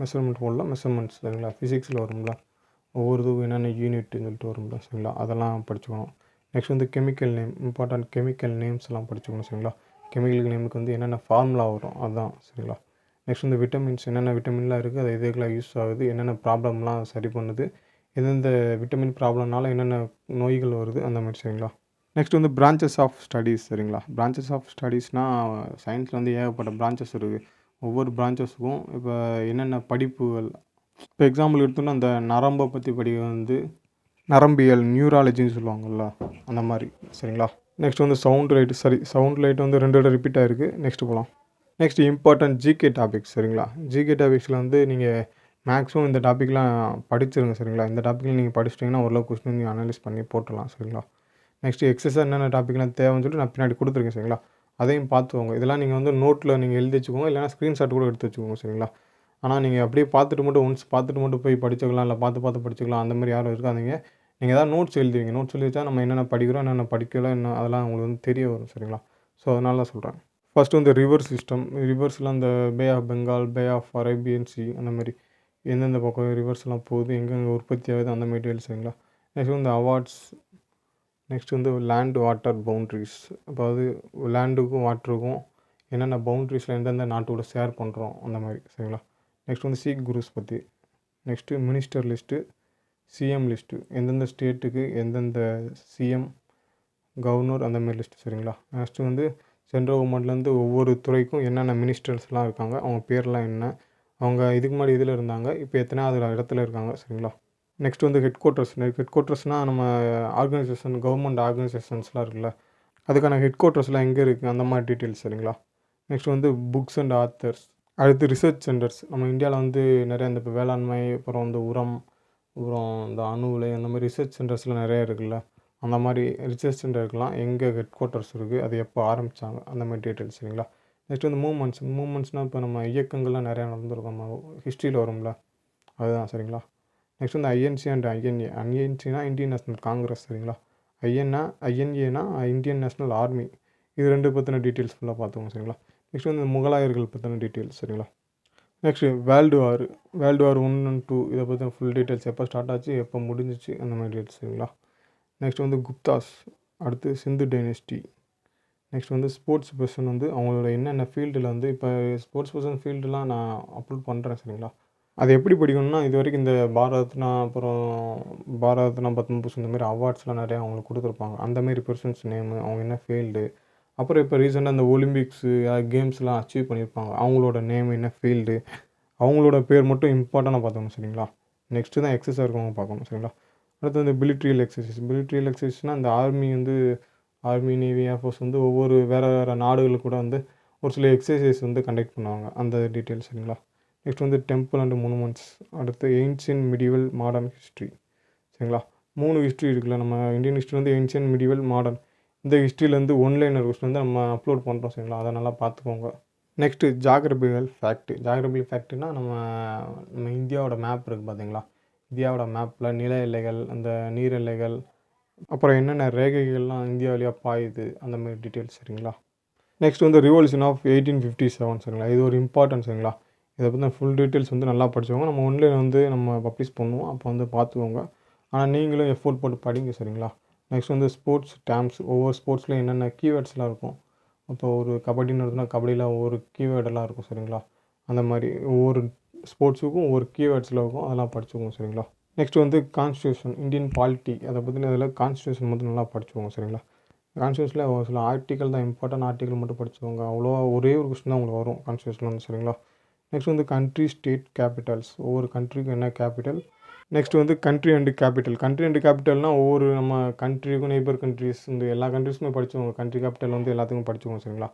மெஷர்மெண்ட் போடலாம், மெஷர்மெண்ட்ஸ் சரிங்களா. ஃபிசிக்ஸில் வரும்ல, ஒவ்வொருத்துக்கும் என்னென்ன யூனிட்னு சொல்லிட்டு வரும்ல சரிங்களா. அதெல்லாம் படிச்சுக்கணும். நெக்ஸ்ட் வந்து இம்பார்ட்டன்ட் கெமிக்கல் நேம்ஸ்லாம் படிச்சுக்கணும் சரிங்களா. கெமிக்கல் நேமுக்கு வந்து என்னென்ன ஃபார்முலா வரும் அதுதான் சரிங்களா. நெக்ஸ்ட் வந்து விட்டமின்ஸ், என்னென்ன விட்டமின்லாம் இருக்குது, அது எதுக்கெல்லாம் யூஸ் ஆகுது, என்னென்ன ப்ராப்ளம்லாம் சரி பண்ணுது, எந்தெந்த விட்டமின் ப்ராப்ளம்னால என்னென்ன நோய்கள் வருது அந்த மாதிரி சரிங்களா. நெக்ஸ்ட் வந்து பிரான்ச்சஸ் ஆஃப் ஸ்டடீஸ் சரிங்களா. பிரான்ச்சஸ் ஆஃப் ஸ்டடீஸ்னால் சயின்ஸில் வந்து ஏகப்பட்ட பிரான்ச்சஸ் இருக்குது. ஒவ்வொரு பிரான்ச்சஸுக்கும் இப்போ என்னென்ன படிப்புகள், இப்போ எக்ஸாம்பிள் எடுத்தோன்னா அந்த நரம்பை பற்றி படிக்க வந்து நரம்பியல், நியூராலஜின்னு சொல்லுவாங்கள்ல அந்த மாதிரி சரிங்களா. நெக்ஸ்ட் வந்து சவுண்ட் லைட் வந்து 2 தடவை ரிப்பீட் ஆகிருக்கு. நெக்ஸ்ட்டு போகலாம். நெக்ஸ்ட் இம்பார்ட்டன்ட் ஜிகே டாபிக்ஸ் சரிங்களா. ஜிகே டாபிக்ஸில் வந்து நீங்கள் மேக்ஸிமம் இந்த டாப்பிக்லாம் படிச்சிருங்க சரிங்களா. இந்த டாப்பிக்கில் நீங்கள் படிச்சிட்டிங்கன்னா ஓரளவு கொஸ்டின் நீங்கள் அனலைஸ் பண்ணி போட்டுடலாம் சரிங்களா. நெக்ஸ்ட்டு எக்ஸஸாக என்னென்ன டாப்பிக்லாம் தேவைன்னு சொல்லிட்டு நான் பின்னாடி கொடுத்துருக்கேன் சரிங்களா. அதையும் பார்த்துக்கோங்க. இதெல்லாம் நீங்கள் வந்து நோட்டில் நீங்கள் எழுதி வச்சுக்கோங்க, இல்லைனா ஸ்க்ரீன்ஷாட் கூட எடுத்து வச்சுக்கோங்க சரிங்களா. ஆனால் நீங்கள் அப்படியே ஒன்ஸ் பார்த்துட்டு மட்டும் போய் படிச்சுக்கலாம், இல்லை பார்த்து படிச்சுக்கலாம் அந்த மாதிரி யாரும் இருக்காதீங்க. நீங்கள் ஏதாவது நோட்ஸ் எழுதி வச்சா நம்ம என்னென்ன படிக்கிறோம், என்னென்ன படிக்கல, அதெல்லாம் உங்களுக்கு வந்து தெரிய வரும் சரிங்களா. ஸோ அதனால தான் சொல்கிறேன். ஃபஸ்ட்டு வந்து ரிவர்ஸில் அந்த Bay of Bengal, Bay of Arabian Sea அந்த மாதிரி எந்தெந்த பக்கம் ரிவர்ஸ்லாம் போகுது, எங்கெங்கே உற்பத்தி ஆகுது அந்த மாதிரி டீட்டெயில்ஸ் சரிங்களா. நெக்ஸ்ட் வந்து அவார்ட்ஸ், நெக்ஸ்ட் வந்து லேண்ட் வாட்டர் பவுண்ட்ரிஸ், அதாவது லேண்டுக்கும் வாட்டருக்கும் என்னென்ன பவுண்ட்ரிஸில் எந்தெந்த நாட்டோட ஷேர் பண்ணுறோம் அந்த மாதிரி சரிங்களா. நெக்ஸ்ட் வந்து சீக் குரூஸ் பற்றி. Next minister list, CM list, எந்தெந்த ஸ்டேட்டுக்கு எந்தெந்த சிஎம், கவர்னர் அந்த மாதிரி லிஸ்ட்டு சரிங்களா. நெக்ஸ்ட்டு வந்து சென்ட்ரல் கவர்மெண்ட்லேருந்து ஒவ்வொரு துறைக்கும் என்னென்ன மினிஸ்டர்ஸ்லாம் இருக்காங்க, அவங்க பேர்லாம் என்ன, அவங்க இதுக்கு முன்னாடி இதில் இருந்தாங்க, இப்போ எத்தனாவது இடத்துல இருக்காங்க சரிங்களா. நெக்ஸ்ட் வந்து ஹெட் குவார்ட்டர்ஸ்னால் நம்ம ஆர்கனைசேஷன், கவர்மெண்ட் ஆர்கனைசேஷன்ஸ்லாம் இருக்குல்ல, அதுக்கான ஹெட் குவார்ட்டர்ஸ்லாம் எங்கே இருக்குது அந்த மாதிரி டீட்டெயில்ஸ் சரிங்களா. நெக்ஸ்ட் வந்து புக்ஸ் அண்ட் ஆத்தர்ஸ். அடுத்து ரிசர்ச் சென்டர்ஸ். நம்ம இந்தியாவில் வந்து நிறைய இந்த இப்போ வேளாண்மை, அப்புறம் வந்து உரம், அப்புறம் இந்த அணு உலை, அந்த மாதிரி ரிசர்ச் சென்டர்ஸ்லாம் நிறைய இருக்குல்ல, அந்த மாதிரி ரிசர்ச் சென்டருக்குலாம் எங்கே ஹெட் குவார்ட்டர்ஸ் இருக்குது, அது எப்போ ஆரம்பித்தாங்க அந்த மாதிரி டீட்டெயில்ஸ் சரிங்களா. நெக்ஸ்ட் வந்து மூமெண்ட்ஸ்னால் இப்போ நம்ம இயக்கங்கள்லாம் நிறையா நடந்திருக்கோம், நம்ம ஹிஸ்ட்ரியில் வரும்ல, அதுதான் சரிங்களா. நெக்ஸ்ட் வந்து ஐஎன்சி அண்ட் ஐஎன்ஏ. ஐஎன்சினா இந்தியன் நேஷ்னல் காங்கிரஸ் சரிங்களா. ஐஎன்ஏனா இந்தியன் நேஷ்னல் ஆர்மி. இது ரெண்டு பற்றின டீட்டெயில்ஸ் ஃபுல்லாக பார்த்துக்கோங்க சரிங்களா. நெக்ஸ்ட் வந்து முகலாயர்கள் பற்றின டீட்டெயில்ஸ் சரிங்களா. நெக்ஸ்ட்டு வேர்ல்டு வார் 1 and 2 இதை பற்றின ஃபுல் டீட்டெயில்ஸ், எப்போ ஸ்டார்ட் ஆச்சு, எப்போ முடிஞ்சிச்சு, அந்த மாதிரி டீட்டெயில்ஸ் சரிங்களா. நெக்ஸ்ட் வந்து குப்தாஸ். அடுத்து சிந்து டைனஸ்டி. நெக்ஸ்ட் வந்து ஸ்போர்ட்ஸ் பர்சன் வந்து அவங்களோட என்னென்ன ஃபீல்டில் வந்து இப்போ ஸ்போர்ட்ஸ் பர்சன் ஃபீல்டுலாம் நான் அப்லோட் பண்ணுறேன் சரிங்களா. அது எப்படி படிக்கணும்னா, இது வரைக்கும் இந்த பாரத்னா, அப்புறம் பாரத்னா, பத்மபூஷன் இந்த மாதிரி அவார்ட்ஸ்லாம் நிறையா அவங்களுக்கு கொடுத்துருப்பாங்க. அந்தமாரி பர்சன்ஸ் நேமு, அவங்க என்ன ஃபீல்டு, அப்புறம் இப்போ ரீசெண்டாக இந்த ஒலிம்பிக்ஸு கேம்ஸ்லாம் அச்சீவ் பண்ணியிருப்பாங்க, அவங்களோட நேம் என்ன ஃபீல்டு, அவங்களோட பேர் மட்டும் இம்பார்ட்டண்டாக பார்த்துக்கணும் சரிங்களா. நெக்ஸ்ட்டு தான் எக்ஸஸாக இருக்கவங்க பார்க்கணும் சரிங்களா. அடுத்து வந்து மிலிட்ரியல் எக்ஸசைஸ்னால் இந்த ஆர்மி, நேவி, ஏர்ஃபோர்ஸ் வந்து ஒவ்வொரு வேறு நாடுகளுக்கு கூட வந்து ஒரு சில எக்ஸசைஸ் வந்து கண்டக்ட் பண்ணுவாங்க, அந்த டீட்டெயில்ஸ் சரிங்களா. நெக்ஸ்ட் வந்து டெம்பிள் அண்ட் மொனுமெண்ட்ஸ். அடுத்து ஏன்ஷியன், மிடிவல், மாடர்ன் ஹிஸ்ட்ரி சரிங்களா. 3 ஹிஸ்ட்ரி இருக்குல்ல, நம்ம இந்தியன் ஹிஸ்ட்ரி வந்து ஏன்ஷியன், மிடிவல், மாடர்ன். இந்த ஹிஸ்ட்ரியிலேருந்து ஒன்லைனர் கொஸ்டின் வந்து நம்ம அப்லோட் பண்ணுறோம் சரிங்களா, அதை நல்லா பார்த்துக்கோங்க. நெக்ஸ்ட்டு ஜாகிரபிக்கல் ஃபேக்ட்னா நம்ம இந்தியாவோட மேப் இருக்குது பார்த்தீங்களா, இந்தியாவோட மேப்பில் நில எல்லைகள், அந்த நீர் எல்லைகள், அப்புறம் என்னென்ன ரேகைகள்லாம் இந்தியா வழியாக பாயுது, அந்த மாதிரி டீட்டெயில்ஸ் சரிங்களா. நெக்ஸ்ட் வந்து ரிவல்யூஷன் ஆஃப் 1857 சரிங்களா, இது ஒரு இம்பார்ட்டன்ட் சரிங்களா. இதை பற்றின ஃபுல் டீட்டெயில்ஸ் வந்து நல்லா படிச்சுக்கோங்க. நம்ம ஒன்லைன் வந்து நம்ம பப்ளிஷ் பண்ணுவோம், அப்போ வந்து பார்த்துக்கோங்க. ஆனால் நீங்களும் எஃபோர்ட் போட்டு படிங்க சரிங்களா. நெக்ஸ்ட் வந்து ஸ்போர்ட்ஸ் டேர்ம்ஸ். ஒவ்வொரு ஸ்போர்ட்ஸ்லையும் என்னென்ன கீவேர்ட்ஸ்லாம் இருக்கும், இப்போ ஒரு கபடின்னு எடுத்தோம்னா கபடியில் ஒவ்வொரு கீவேர்டெல்லாம் இருக்கும் சரிங்களா. அந்த மாதிரி ஒவ்வொரு ஸ்போர்ட்ஸுக்கும் ஒவ்வொரு கீவேர்ட்ஸில் இருக்கும், அதெல்லாம் படிச்சுக்கோங்க சரிங்களா. நெக்ஸ்ட் வந்து கான்ஸ்டியூஷன், இந்தியன் பாலிட்டி, அதை பற்றின இதில் கான்ஸ்டியூஷன் மட்டும் நல்லா படிச்சுக்கோங்க சரிங்களா. கான்ஸ்டியூஷனில் ஒரு சில ஆர்டிக்கல் தான், இம்பார்ட்டன்ட் ஆர்டிக்கல் மட்டும் படிச்சுக்கோங்க, அவ்வளோவா ஒரே ஒரு கொஸ்டின் தான் உங்களுக்கு வரும் கான்ஸ்டியூஷனில் வந்து சரிங்களா. நெக்ஸ்ட் வந்து கண்ட்ரி, ஸ்டேட், கேபிட்டல்ஸ். ஒவ்வொரு கண்ட்ரிக்கும் என்ன கேபிட்டல். நெக்ஸ்ட் வந்து கண்ட்ரி அண்டு கேபிட்டல்னால் ஒவ்வொரு நம்ம கண்ட்ரிக்கும் நெய்பர் கண்ட்ரிஸ், இந்த எல்லா கண்ட்ரிஸுமே படிச்சுக்கோங்க. கண்ட்ரி கேபிட்டல் வந்து எல்லாத்துக்கும் படிச்சுக்கோங்க சரிங்களா.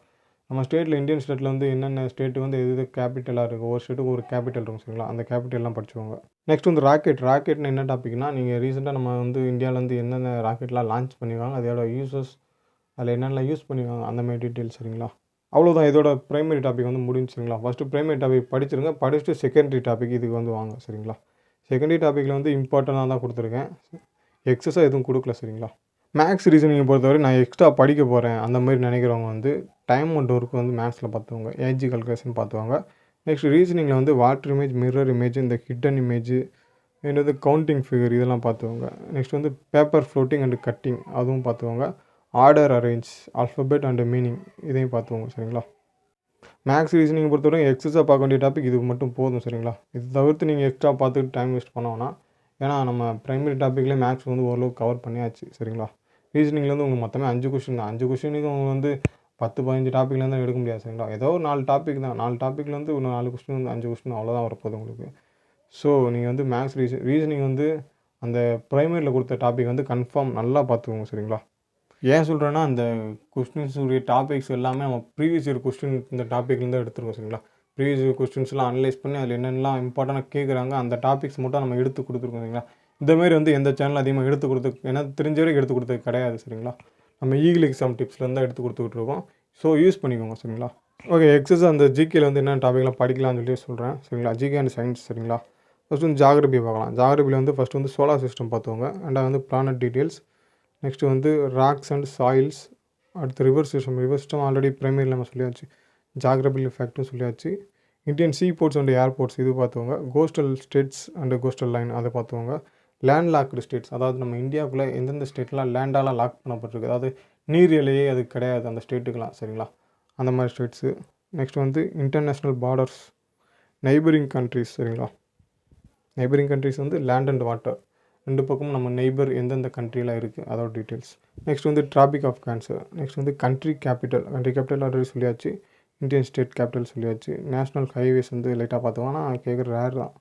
நம்ம ஸ்டேட்டில், இந்தியன் ஸ்டேட்டில் வந்து என்னென்ன ஸ்டேட்டு வந்து எது கேபிட்டலாக இருக்குது, ஒவ்வொரு ஸ்டேட்டுக்கு ஒரு கேபிட்டல் இருக்கும் சரிங்களா, அந்த கேபிட்டல்லாம் படிச்சுக்கோங்க. நெக்ஸ்ட் வந்து ராக்கெட்னு என்ன டாப்பிக்னா, நீங்கள் ரீசெண்டாக நம்ம வந்து இந்தியாவிலேருந்து என்னென்ன ராக்கெட்லாம் லான்ச் பண்ணியிருக்காங்க, அதோட யூசஸ், அதில் என்னென்ன யூஸ் பண்ணியிருக்காங்க, அந்த மாதிரி டீட்டெயில்ஸ் சரிங்களா. அவ்வளோதான், இதோட ப்ரைமரி டாபிக் வந்து முடிஞ்சுங்களா. ஃபஸ்ட்டு ப்ரைமரி டாபிக் படிச்சுருங்க, படிச்சுட்டு செகண்டரி டாபிக் இதுக்கு வந்து வாங்க சரிங்களா. செகண்டரி டாப்பிக்கில் வந்து இம்பார்ட்டண்டாக தான் கொடுத்துருக்கேன், எக்ஸஸாக எதுவும் கொடுக்கல சரிங்களா. மேக்ஸ் ரீசனிங்கை பொறுத்தவரை நான் எக்ஸ்ட்ரா படிக்க போகிறேன் அந்த மாதிரி நினைக்கிறவங்க வந்து டைம் அண்ட் ஒர்க்கு வந்து மேக்ஸில் பார்த்துவாங்க, ஏஜி கால்குலேஷன் பார்த்துவாங்க. நெக்ஸ்ட் ரீசனிங்கில் வந்து வாட்டர் இமேஜ், மிரர் இமேஜ், இந்த ஹிட்டன் இமேஜ், என்னது கவுண்டிங் ஃபிகர், இதெல்லாம் பார்த்துவாங்க. நெக்ஸ்ட் வந்து பேப்பர் ஃப்ளோட்டிங் அண்ட் கட்டிங், அதுவும் பார்த்துவாங்க. Order arrange, alphabet and meaning, இதையும் பார்த்துவாங்க சரிங்களா. மேக்ஸ் ரீசனிங் பொறுத்தவரை எக்ஸஸாக பார்க்க வேண்டிய டாபிக் இது மட்டும் போதும் சரிங்களா. இது தவிர்த்து நீங்கள் எக்ஸ்ட்ரா பார்த்துட்டு டைம் வேஸ்ட் பண்ணோன்னா, ஏன்னா நம்ம ப்ரைமரி டாப்பிக்லேயே மேக்ஸ் வந்து ஓரளவுக்கு கவர் பண்ணியாச்சு சரிங்களா. ரீசனிங்லேருந்து உங்களுக்கு மொத்தமே 5 கொஷின் தான், 5 கொஷினுக்கு அவங்க வந்து 10-15 டாப்பிக்லேருந்து எடுக்க முடியாது சரிங்களா. ஏதோ ஒரு 4 டாபிக் தான், 4 டாப்பிக்லேருந்து ஒரு 4 கொஸ்டின் வந்து 5 கொஸ்டின் அவ்வளோதான் வரப்போகுது உங்களுக்கு. ஸோ நீங்கள் வந்து மேக்ஸ் ரீசனிங் வந்து அந்த ப்ரைமரியில் கொடுத்த டாபிக் வந்து கன்ஃபார்ம் நல்லா பார்த்துக்கோங்க சரிங்களா. ஏன் சொல்கிறேன்னா, அந்த கொஸ்டின்ஸுடைய டாபிக்ஸ் எல்லாமே நம்ம ப்ரீவியஸ் இயர் கொஸ்டின் இந்த டாப்பிக்லேருந்து எடுத்துருக்கோம் சரிங்களா. ப்ரீவியஸ் இயர் கொஸ்டின்ஸ்லாம் அனலைஸ் பண்ணி அதில் என்னென்னலாம் இம்பார்ட்டண்டாக கேட்குறாங்க, அந்த டாபிக்ஸ் மட்டும் நம்ம எடுத்து கொடுத்துருக்கோம் சரிங்களா. இந்தமாரி வந்து எந்த சேனல் அதிகமாக எடுத்து கொடுத்து, ஏன்னா தெரிஞ்ச வரைக்கும் எடுத்து கொடுத்தது கிடையாது சரிங்களா. நம்ம ஈகிள் எக்ஸாம் டிப்ஸ்லேருந்து தான் எடுத்து கொடுத்துக்கிட்டு இருக்கோம். ஸோ யூஸ் பண்ணிக்கோங்க சரிங்களா. ஓகே, எக்ஸஸ் அந்த ஜிகேல வந்து என்னென்ன டாப்பிக்லாம் படிக்கலாம்னு சொல்லி சொல்கிறேன் சரிங்களா. ஜிகே அண்ட் சயின்ஸ் சரிங்களா. ஃபஸ்ட்டு வந்து ஜாகிரபி பார்க்கலாம். ஜாகிரபியில் வந்து ஃபஸ்ட்டு வந்து சோலார் சிஸ்டம் பார்த்துக்கோங்க. ரெண்டாவது வந்து பிளானட் டீட்டெயில்ஸ். நெக்ஸ்ட்டு வந்து ராக்ஸ் அண்ட் சாயில்ஸ். அடுத்து ரிவர் சிஸ்டம் ஆல்ரெடி ப்ரைமரியில் நம்ம சொல்லியாச்சு. ஜாகிரபிக்கல் ஃபேக்ட்டும் சொல்லியாச்சு. Indian sea ports and airports, இது பார்த்துக்கோங்க. Coastal states and coastal line, அதை பார்த்துக்கோங்க. லேண்ட் லாக்டு ஸ்டேட்ஸ், அதாவது நம்ம இந்தியாவுக்குள்ளே எந்தெந்த ஸ்டேட்லாம் லேண்டால் லாக் பண்ணப்பட்டிருக்கு, அதாவது நீர் எல்லையே அது கிடையாது அந்த ஸ்டேட்டுக்கெலாம் சரிங்களா. அந்த மாதிரி ஸ்டேட்ஸு. நெக்ஸ்ட் வந்து இன்டர்நேஷ்னல் பார்டர்ஸ், நெய்பரிங் கண்ட்ரிஸ் சரிங்களா. நெய்பரிங் கண்ட்ரிஸ் வந்து லேண்ட் அண்ட் வாட்டர், 2 பக்கமும் நம்ம நெய்பர் எந்தெந்த கண்ட்ரிலாம் இருக்குது அதோட டீட்டெயில்ஸ். நெக்ஸ்ட் வந்து ட்ராபிக் ஆஃப் கேன்சர். நெக்ஸ்ட் வந்து கண்ட்ரி கேபிட்டல் ஆல்ரெடி சொல்லியாச்சு. இந்தியன் ஸ்டேட் கேபிட்டல் சொல்லியாச்சு. நேஷ்னல் ஹைவேஸ் வந்து லைட்டாக பார்த்துவோம், ஆனால் கேட்குற ரேர் தான்,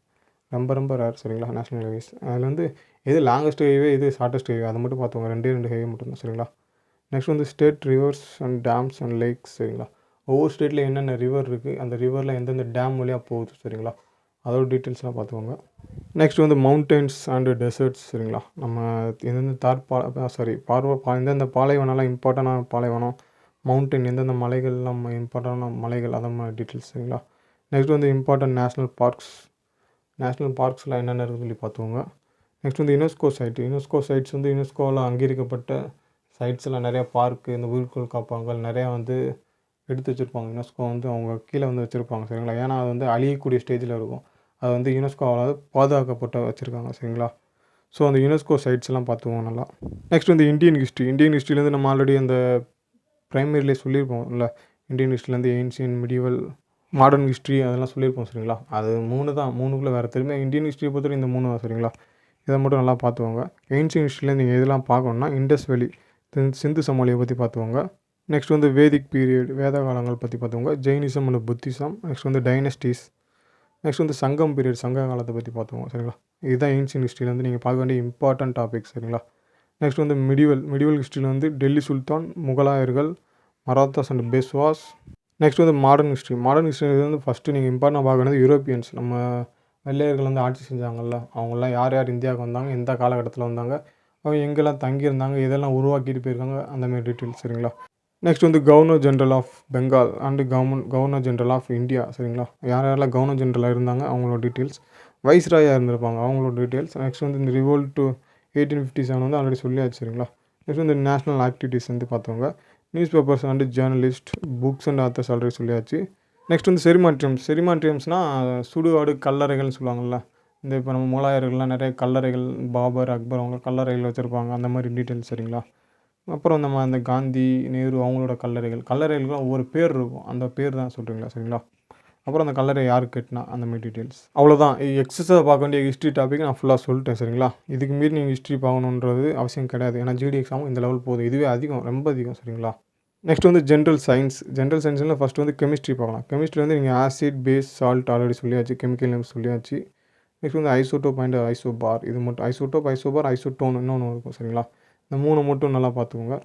ரொம்ப ரேர் சரிங்களா. நேஷ்னல் ஹைவேஸ் அதில் வந்து எது லாங்கஸ்ட் ஹைவே எது ஷார்ட்டஸ்ட் ஹைவே அதை மட்டும் பார்த்துவோங்க. 2 ஹைவே மட்டும்தான் சரிங்களா. நெக்ஸ்ட் வந்து state rivers and dams and lakes சரிங்களா. ஒவ்வொரு ஸ்டேட்டில் என்னென்ன ரிவர் இருக்குது, அந்த ரிவரில் எந்தெந்த டேம் வழியாக போகுது சரிங்களா, அதோட டீட்டெயில்ஸ்லாம் பார்த்துக்கோங்க. நெக்ஸ்ட் வந்து மவுண்டெயின்ஸ் அண்டு டெசர்ட்ஸ் சரிங்களா. நம்ம எந்தெந்த எந்தெந்த பாலைவனம்லாம் இம்பார்ட்டண்டான பாலைவனம், மவுண்டெயின் எந்தெந்த மலைகள்லாம் இம்பார்ட்டண்டான மலைகள், அந்த மாதிரி டீட்டெயில்ஸ் சரிங்களா. நெக்ஸ்ட் வந்து இம்பார்ட்டன்ட் நேஷ்னல் பார்க்ஸில் என்னென்ன இருக்குன்னு சொல்லி பார்த்துக்கோங்க. நெக்ஸ்ட் வந்து யுனெஸ்கோ சைட்ஸ் வந்து யுனெஸ்கோவில் அங்கீகரிக்கப்பட்ட சைட்ஸ் எல்லாம் நிறையா பார்க்கு, இந்த உயிர்கோள் காப்பகங்கள் நிறையா வந்து எடுத்து வச்சுருப்பாங்க. யுனெஸ்கோ வந்து அவங்க கீழே வந்து வச்சுருப்பாங்க சரிங்களா. ஏன்னா அது வந்து அழியக்கூடிய ஸ்டேஜில் இருக்கும். அது வந்து யுனெஸ்கோவால் பாதுகாக்கப்பட்ட வச்சுருக்காங்க சரிங்களா. ஸோ அந்த யுனெஸ்கோ சைட்ஸ் எல்லாம் பார்த்துக்குவோம் நல்லா. நெக்ஸ்ட் வந்து இந்தியன் ஹிஸ்ட்ரிலேருந்து நம்ம ஆல்ரெடி அந்த ப்ரைமரியிலே சொல்லியிருப்போம் இல்லை. இந்தியன் ஹிஸ்ட்ரிலேருந்து ஏன்ஷியன், மிடிவல், மாடர்ன் ஹிஸ்ட்ரி அதெல்லாம் சொல்லியிருப்போம் சரிங்களா. அது 3 தான், 3க்குள்ளே வேறு திரும்ப இந்தியன் ஹிஸ்ட்ரியை பொறுத்தவரை இந்த 3 தான் சரிங்களா. இதை மட்டும் நல்லா பார்த்துக்கோங்க. ஏன்ஷியன் ஹிஸ்ட்ரியில் நீங்கள் எதெல்லாம் பார்க்கணுன்னா இண்டஸ் வேலி, சிந்து சமவெளியை பற்றி பார்த்துக்கோங்க. நெக்ஸ்ட் வந்து வேதிக் பீரியட், வேத காலங்கள் பற்றி பார்த்துக்கோங்க. Jainism and Buddhism. நெக்ஸ்ட் வந்து டைனஸ்டிஸ். நெக்ஸ்ட் வந்து சங்கம் பீரியட், சங்க காலத்தை பற்றி பார்த்துக்கோங்க சரிங்களா. இதுதான் ஏன்ஷியன் ஹிஸ்ட்ரியில் நீங்கள் பார்க்க வேண்டிய இம்பார்ட்டன்ட் டாபிக்ஸ் சரிங்களா. நெக்ஸ்ட் வந்து மிடிவல் ஹிஸ்ட்ரியில் வந்து டெல்லி சுல்தான், முகலாயர்கள், மராத்தாஸ் அண்ட் பேஸ்வாஸ். நெக்ஸ்ட் வந்து மாடர்ன் ஹிஸ்ட்ரி வந்து ஃபஸ்ட்டு நீங்கள் இம்பார்ட்டன்ட் பார்க்கறது யூரோப்பியன்ஸ், நம்ம வெள்ளையர்கள் வந்து ஆட்சி செஞ்சாங்கள்ல, அவங்களாம் யார் யார் இந்தியாவுக்கு வந்தாங்க, எந்த காலகட்டத்தில் வந்தாங்க, அவங்க எங்கெல்லாம் தங்கியிருந்தாங்க, இதெல்லாம் உருவாக்கிட்டு போயிருக்காங்க, அந்தமாதிரி டீட்டெயில்ஸ் சரிங்களா. நெக்ஸ்ட் வந்து governor general of Bengal and governor general of India சரிங்களா. யாரெல்லாம் கவர்னர் ஜென்ரலாக இருந்தாங்க அவங்களோட டீட்டெயில்ஸ், வைஸ்ராயாக இருந்திருப்பாங்க அவங்களோட டீட்டெயில்ஸ். நெக்ஸ்ட் வந்து இந்த ரிவோல்ட் டு 1857 வந்து ஆல்ரெடி சொல்லியாச்சு சரிங்களா. நெக்ஸ்ட் வந்து நேஷ்னல் ஆக்டிவிட்டீஸ் வந்து பார்த்தவங்க, news papers and journalist, books and authors already சொல்லியாச்சு. நெக்ஸ்ட் வந்து செரிமான்ட்ரியம்ஸ்னால் சுடுகாடு, கல்லறைகள்னு சொல்லுவாங்கள்ல. இந்த இப்போ நம்ம முகலாயர்கள்லாம் நிறைய கல்லறைகள், பாபர், அக்பர் அவங்க கல்லறைகள் வச்சுருப்பாங்க, அந்த மாதிரி டீட்டெயில்ஸ் சரிங்களா. அப்புறம் நம்ம அந்த காந்தி, நேரு அவங்களோட கல்லறைகளுக்குலாம் ஒவ்வொரு பேர் இருக்கும், அந்த பேர் தான் சொல்கிறீங்களா சரிங்களா. அப்புறம் அந்த கல்லறை யார் கட்டினா, அந்த மாதிரி டீட்டெயில்ஸ். அவ்வளோதான். எக்ஸஸாக பார்க்க வேண்டிய ஹிஸ்ட்ரி டாபிக் நான் ஃபுல்லாக சொல்லிட்டேன் சரிங்களா. இதுக்கு மீறி நீங்கள் ஹிஸ்ட்ரி பார்க்கணுன்றது அவசியம் கிடையாது. ஏன்னா ஜிடி எக்ஸாமும் இந்த லெவல் போகுது, இதுவே அதிகம், ரொம்ப அதிகம் சரிங்களா. நெக்ஸ்ட் வந்து ஜென்ரல் சயின்ஸில் ஃபஸ்ட்டு வந்து கெமிஸ்ட்ரி பார்க்கலாம். கெமிஸ்ட்ரி வந்து நீங்கள் ஆசிட், பேஸ், சால்ட் ஆல்ரெடி சொல்லியாச்சு, கெமிக்கல் நேம் சொல்லியாச்சு. நெக்ஸ்ட் வந்து ஐசோடோப் அண்ட் ஐசோபார், இது மட்டும் ஐசோபார், ஐசோடோன் இன்னொன்று இருக்கும் சரிங்களா. இந்த 3 மட்டும் நல்லா பார்த்துக்கோங்க.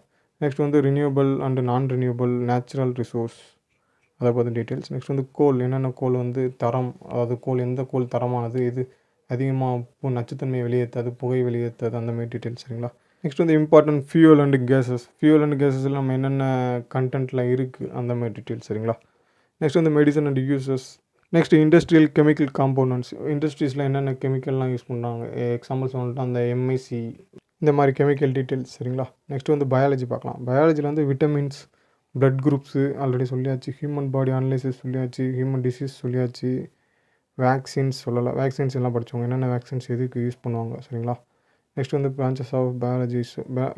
நெக்ஸ்ட் வந்து ரினியூவபிள் அண்டு நான் ரினியூவபிள் நேச்சுரல் ரிசோர்ஸ், அதை பற்றி டீட்டெயில்ஸ். நெக்ஸ்ட் வந்து கோல், என்னென்ன கோல் வந்து தரம், அதாவது எந்த கோல் தரமானது, இது அதிகமாக நச்சுத்தன்மை வெளியேற்றாது, புகை வெளியேற்றாது, அந்தமாதிரி டீட்டெயில்ஸ் சரிங்களா. நெக்ஸ்ட் வந்து இம்பார்ட்டன்ட் ஃபியூவல் அண்ட் கேஸஸில் நம்ம என்னென்ன கண்டென்ட்டில் இருக்குது, அந்தமாதிரி டீட்டெயில்ஸ் சரிங்களா. நெக்ஸ்ட் வந்து medicine and uses. Next industrial chemical compounds, இண்டஸ்ட்ரீஸில் என்னென்ன கெமிக்கல்லாம் யூஸ் பண்ணுறாங்க, எக்ஸாம்பிள் சொல்லிட்டு அந்த எம்ஐசி, இந்த மாதிரி கெமிக்கல் டீட்டெயில்ஸ் சரிங்களா. நெக்ஸ்ட் வந்து பயாலஜி பார்க்கலாம். பயாலஜியில் வந்து விட்டமின்ஸ், பிளட் குரூப்ஸு ஆல்ரெடி சொல்லியாச்சு, ஹியூமன் பாடி அனலைசிஸ் சொல்லியாச்சு, ஹியூமன் டிசீஸ் சொல்லியாச்சு, வேக்சின்ஸ் சொல்லலாம். வேக்சின்ஸ் எல்லாம் படித்தவங்க என்னென்ன வேக்சின்ஸ் எதுக்கு யூஸ் பண்ணுவாங்க சரிங்களா. நெக்ஸ்ட் வந்து branches of biologies,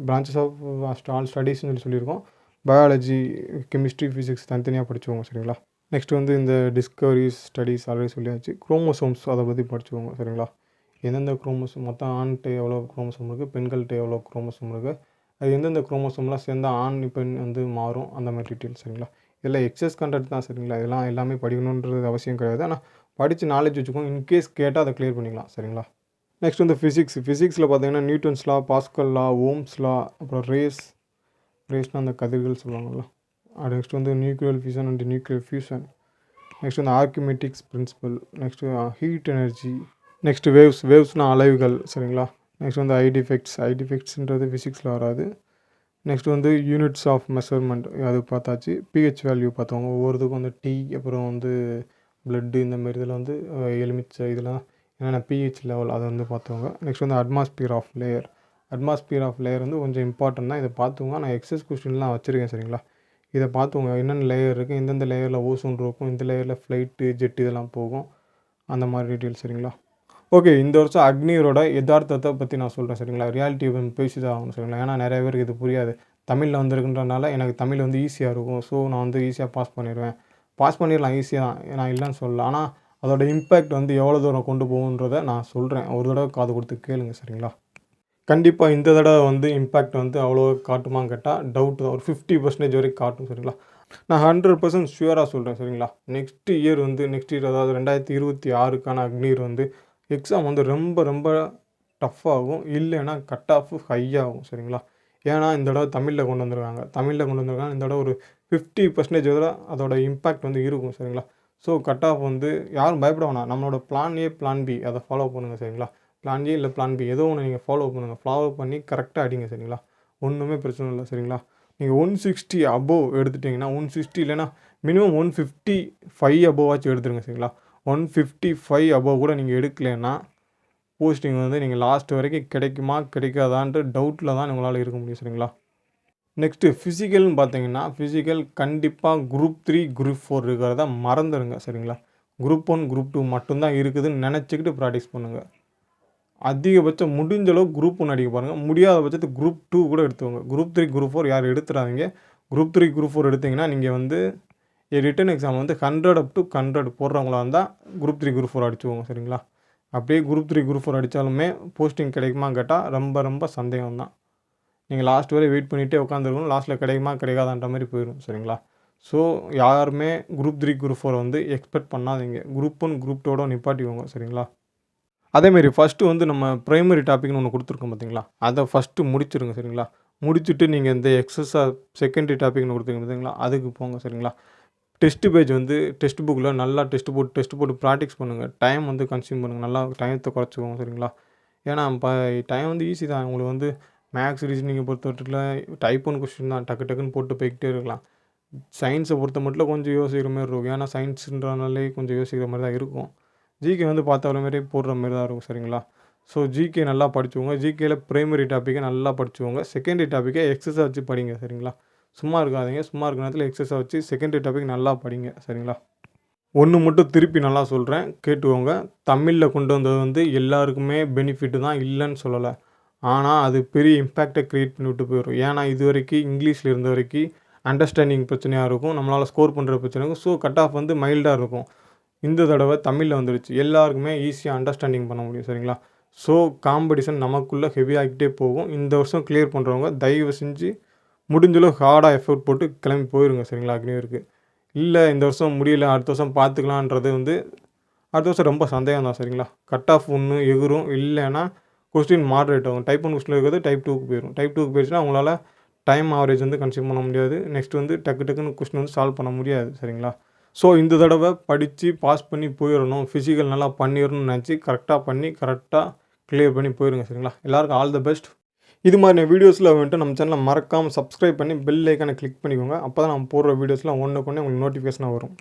branches of all ஸ்டடீஸ்னு சொல்லியிருக்கோம். பயாலஜி, கெமிஸ்ட்ரி, ஃபிசிக்ஸ் தனித்தனியாக படிச்சுவோங்க சரிங்களா. நெக்ஸ்ட் வந்து இந்த டிஸ்கவரிஸ், ஸ்டடீஸ் ஆல்ரெடி சொல்லியாச்சு. குரோமோசோம்ஸ் அதை பற்றி படிச்சுவோங்க சரிங்களா. எந்தெந்த குரோமோசோம், மொத்தம் ஆண்கிட்ட எவ்வளோ குரோமோசோம் இருக்குது, பெண்கள்கிட்ட எவ்வளோ குரோமோசோம் இருக்குது, அது எந்தெந்த குரோமோசோம்லாம் சேர்ந்தால் ஆண் பெண் வந்து மாறும், அந்த மாதிரி டீட்டெயில்ஸ் சரிங்களா. இதில் எக்ஸஸ் கண்டென்ட் தான் சரிங்களா. இதெல்லாம் எல்லாமே படிக்கணுன்றது அவசியம் கிடையாது, ஆனால் படித்து நாலேஜ் வச்சுக்கோங்க, இன்கேஸ் கேட்டால் அதை கிளியர் பண்ணிக்கலாம் சரிங்களா. நெக்ஸ்ட் வந்து ஃபிசிக்ஸில் பார்த்தீங்கன்னா Newton's law, Pascal law, Ohm's law, அப்புறம் ரேஸ்னால் அந்த கதிர்கள் சொல்லுவாங்கள்ல. நெக்ஸ்ட் வந்து nuclear fusion and nuclear fusion. Next வந்து Archimedes principle. Next heat energy. Next வேவ்ஸ்னால் அலைவுகள் சரிங்களா. நெக்ஸ்ட் வந்து ஐடிஃபெக்ட்ஸ்ன்றது ஃபிசிக்ஸில் வராது. நெக்ஸ்ட் வந்து யூனிட்ஸ் ஆஃப் மெஷர்மெண்ட், அது பார்த்தாச்சு. பிஹெச் வேல்யூ பார்த்தவங்க, ஒவ்வொருத்துக்கும் வந்து டீ, அப்புறம் வந்து பிளட்டு, இந்தமாரி இதில் வந்து எலுமிச்சை, இதெல்லாம் என்னென்ன பிஹெச் லெவல், அதை வந்து பார்த்தவங்க. நெக்ஸ்ட் வந்து அட்மாஸ்பியர் ஆஃப் லேயர் வந்து கொஞ்சம் இம்பார்ட்டன்ட் தான், இதை பார்த்துங்க. நான் எக்ஸஸ் கொஸ்டின்லாம் வச்சுருக்கேன் சரிங்களா. இதை பார்த்துங்க, என்னென்ன லேயர் இருக்குது, எந்தெந்த லேயரில் ஓசோன் இருக்கும், இந்த லேயரில் ஃப்ளைட்டு, ஜெட்டு இதெல்லாம் போகும், அந்த மாதிரி டீட்டெயில்ஸ் சரிங்களா. ஓகே, இந்த வருஷம் அக்னியரோட யதார்த்தத்தை பற்றி நான் சொல்கிறேன் சரிங்களா. ரியாலிட்டி பேசி தான் ஆகணும் சரிங்களா. ஏன்னா நிறைய பேருக்கு இது புரியாது. தமிழில் வந்திருக்குன்றனால எனக்கு தமிழ் வந்து ஈஸியாக இருக்கும். ஸோ நான் வந்து ஈஸியாக பாஸ் பண்ணிடுவேன். பாஸ் பண்ணிடலாம் ஈஸியாக தான். நான் இல்லைன்னு சொல்லல. ஆனால் அதோட இம்பேக்ட் வந்து எவ்வளோ தூரம் கொண்டு போகுன்றத நான் சொல்கிறேன். ஒரு தடவை காது கொடுத்து கேளுங்க சரிங்களா? கண்டிப்பாக இந்த தடவை வந்து இம்பேக்ட் வந்து அவ்வளோ காட்டுமான்னு கேட்டால் டவுட் தான். ஒரு 50% வரைக்கும் காட்டும் சரிங்களா? நான் 100% ஷுவராக சொல்கிறேன் சரிங்களா? நெக்ஸ்ட் இயர் அதாவது 2026க்கான அக்னிர் வந்து எக்ஸாம் வந்து ரொம்ப ரொம்ப டஃப்பாகும். இல்லைன்னா கட் ஆஃப் ஹையாகும் சரிங்களா? ஏன்னா இந்த தடவை தமிழில் கொண்டு வந்திருக்காங்க. இந்த தடவை ஒரு 50% வரை அதோட இம்பேக்ட் வந்து இருக்கும் சரிங்களா? ஸோ கட் ஆஃப் வந்து யாரும் பயப்பட வேணாம். நம்மளோட பிளான் ஏ, பிளான் பி அதை ஃபாலோ பண்ணுங்கள் சரிங்களா? பிளான் ஏ இல்லை பிளான் பி ஏதோ ஒன்று நீங்கள் ஃபாலோ பண்ணுங்கள். ஃபாலோ பண்ணி கரெக்டாக அடிங்க சரிங்களா? ஒன்றுமே பிரச்சனை இல்லை சரிங்களா? நீங்கள் 160 அபோவ் எடுத்துட்டிங்கன்னா 160 இல்லைன்னா மினிமம் 155 அபோவாச்சும் எடுத்துருங்க சரிங்களா? 155 அபோவ் கூட நீங்கள் எடுக்கலைன்னா போஸ்டிங் வந்து நீங்கள் லாஸ்ட் வரைக்கும் கிடைக்குமா கிடைக்காதான்ட்டு டவுட்டில் தான் உங்களால் இருக்க முடியும் சரிங்களா? நெக்ஸ்ட்டு ஃபிசிக்கல்னு பார்த்தீங்கன்னா ஃபிசிக்கல் கண்டிப்பாக குரூப் 3 குரூப் 4 இருக்கிறத மறந்துடுங்க சரிங்களா? குரூப் 1 குரூப் 2 மட்டும்தான் இருக்குதுன்னு நினச்சிக்கிட்டு ப்ராக்டிஸ் பண்ணுங்கள். அதிகபட்சம் முடிஞ்ச அளவுக்கு குரூப் 1 அடிக்க பாருங்கள். முடியாத பட்சத்துக்கு குரூப் 2 கூட எடுத்துக்கோங்க. குரூப் 3 குரூப் 4 யாரும் எடுத்துடாதீங்க. குரூப் 3 குரூப் 4 எடுத்திங்கன்னா நீங்கள் வந்து ரிட்டன் எக்ஸாம் வந்து 100 up to 100 போடுறவங்களா இருந்தால் குரூப் 3 குரூப் 4 அடிச்சுக்கோங்க சரிங்களா? அப்படியே குரூப் 3 குரூப் 4 அடித்தாலுமே போஸ்டிங் கிடைக்குமா கேட்டால் ரொம்ப ரொம்ப சந்தேகம் தான். நீங்கள் லாஸ்ட் வரை வெயிட் பண்ணிகிட்டே உட்காந்துருக்கணும். லாஸ்ட்டில் கிடைக்குமா கிடைக்காதான்ற மாதிரி போயிடும் சரிங்களா? ஸோ யாருமே குரூப் 3 குரூப் 4 வந்து எக்ஸ்பெக்ட் பண்ணாதீங்க. குரூப் 1 குரூப் 2 நிப்பாட்டிக்கோங்க சரிங்களா? அதேமாரி ஃபஸ்ட்டு வந்து நம்ம ப்ரைமரி டாபிக்னு ஒன்று கொடுத்துருக்கோம் பார்த்தீங்களா? அதை ஃபஸ்ட்டு முடிச்சிருங்க சரிங்களா? முடிச்சுட்டு நீங்கள் இந்த எக்ஸஸாக செகண்டரி டாபிக்னு கொடுத்துருங்க பார்த்தீங்களா? அதுக்கு போங்க சரிங்களா? டெஸ்ட்டு பேஜ் வந்து டெக்ஸ்ட் புக்கில் நல்லா டெஸ்ட் போட்டு ப்ராக்டிஸ் பண்ணுங்கள். டைம் வந்து கன்சியூம் பண்ணுங்கள். நல்லா டைமத்தை குறைச்சிக்கோங்க சரிங்களா? ஏன்னா டைம் வந்து ஈஸி தான். உங்களுக்கு வந்து மேக்ஸ் ரீசனிங்கை பொறுத்தவரைக்கும் டைப் 1 கொஸ்டின் தான். டக்கு டக்குன்னு போட்டு போய்கிட்டே இருக்கலாம். சயின்ஸை பொறுத்த மட்டும் கொஞ்சம் யோசிக்கிற மாதிரி இருக்கும். ஏன்னா சயின்ஸுன்றனாலே கொஞ்சம் யோசிக்கிற மாதிரி தான் இருக்கும். ஜிகே வந்து பார்த்த மாரி போடுற மாதிரி தான் இருக்கும் சரிங்களா? ஸோ ஜிகே நல்லா படிச்சுக்கோங்க. ஜிகேயில் ப்ரைமரி டாப்பிக்கை நல்லா படிச்சுக்கோங்க. செகண்டரி டாப்பிக்கை எக்ஸஸாக வச்சு படிங்க சரிங்களா? சும்மா இருக்காதீங்க. சும்மா இருக்கிற நேரத்தில் எக்ஸஸாக வச்சு செகண்டரி டாபிக் நல்லா படிங்க சரிங்களா? ஒன்று மட்டும் திருப்பி நல்லா சொல்கிறேன் கேட்டுக்கோங்க. தமிழில் கொண்டு வந்தது வந்து எல்லாருக்குமே பெனிஃபிட்டு தான், இல்லைன்னு சொல்லலை. ஆனால் அது பெரிய இம்பேக்டை க்ரியேட் பண்ணி விட்டு போயிடும். ஏன்னா இது வரைக்கும் இங்கிலீஷில் இருந்த வரைக்கும் அண்டர்ஸ்டாண்டிங் பிரச்சனையாக இருக்கும். நம்மளால் ஸ்கோர் பண்ணுற பிரச்சனை இருக்கும். ஸோ கட் ஆஃப் வந்து மைல்டாக இருக்கும். இந்த தடவை தமிழில் வந்துடுச்சு. எல்லாருக்குமே ஈஸியாக அண்டர்ஸ்டாண்டிங் பண்ண முடியும் சரிங்களா? ஸோ காம்படிஷன் நமக்குள்ளே ஹெவியாகிட்டே போகும். இந்த வருஷம் கிளியர் பண்ணுறவங்க தயவு செஞ்சு முடிஞ்சளவு ஹார்டாக எஃபோர்ட் போட்டு கிளம்பி போயிடுங்க சரிங்களா? அக்னிவருக்கு இல்லை இந்த வருஷம் முடியல அடுத்த வருஷம் பார்த்துக்கலான்றது வந்து அடுத்த வருஷம் ரொம்ப சந்தேகம் தான் சரிங்களா? கட் ஆஃப் ஒன்று எகுரும். இல்லைன்னா கொஸ்டின் மாட்ரேட் ஆகும். டைப் 1 கொஸ்டின் இருக்கிறது டைப் 2க்கு போயிடும். டைப் 2க்கு போயிடுச்சுன்னா அவங்களால டைம் ஆவரேஜ் வந்து கன்சியூம் பண்ண முடியாது. நெக்ஸ்ட் வந்து டக்குன்னு கொஸ்டின் வந்து சால்வ் பண்ண முடியாது சரிங்களா? ஸோ இந்த தடவை படித்து பாஸ் பண்ணி போயிடணும். ஃபிசிக்கல் நல்லா பண்ணிடணும்னு நினச்சி கரெக்டாக கிளியர் பண்ணி போயிடுங்க சரிங்களா? எல்லாருக்கும் ஆல் த பெஸ்ட். இது மாதிரி வீடியோஸில் வந்துட்டு நம்ம சேனலை மறக்காமல் சப்ஸ்கிரைப் பண்ணி பெல் ஐக்கானை கிளிக் பண்ணிக்கோங்க. அப்போ தான் நம்ம போடுற வீடியோஸ்லாம் ஒன்றுக்கு ஒன்று உங்களுக்கு நோட்டிஃபிகேஷனாக வரும்.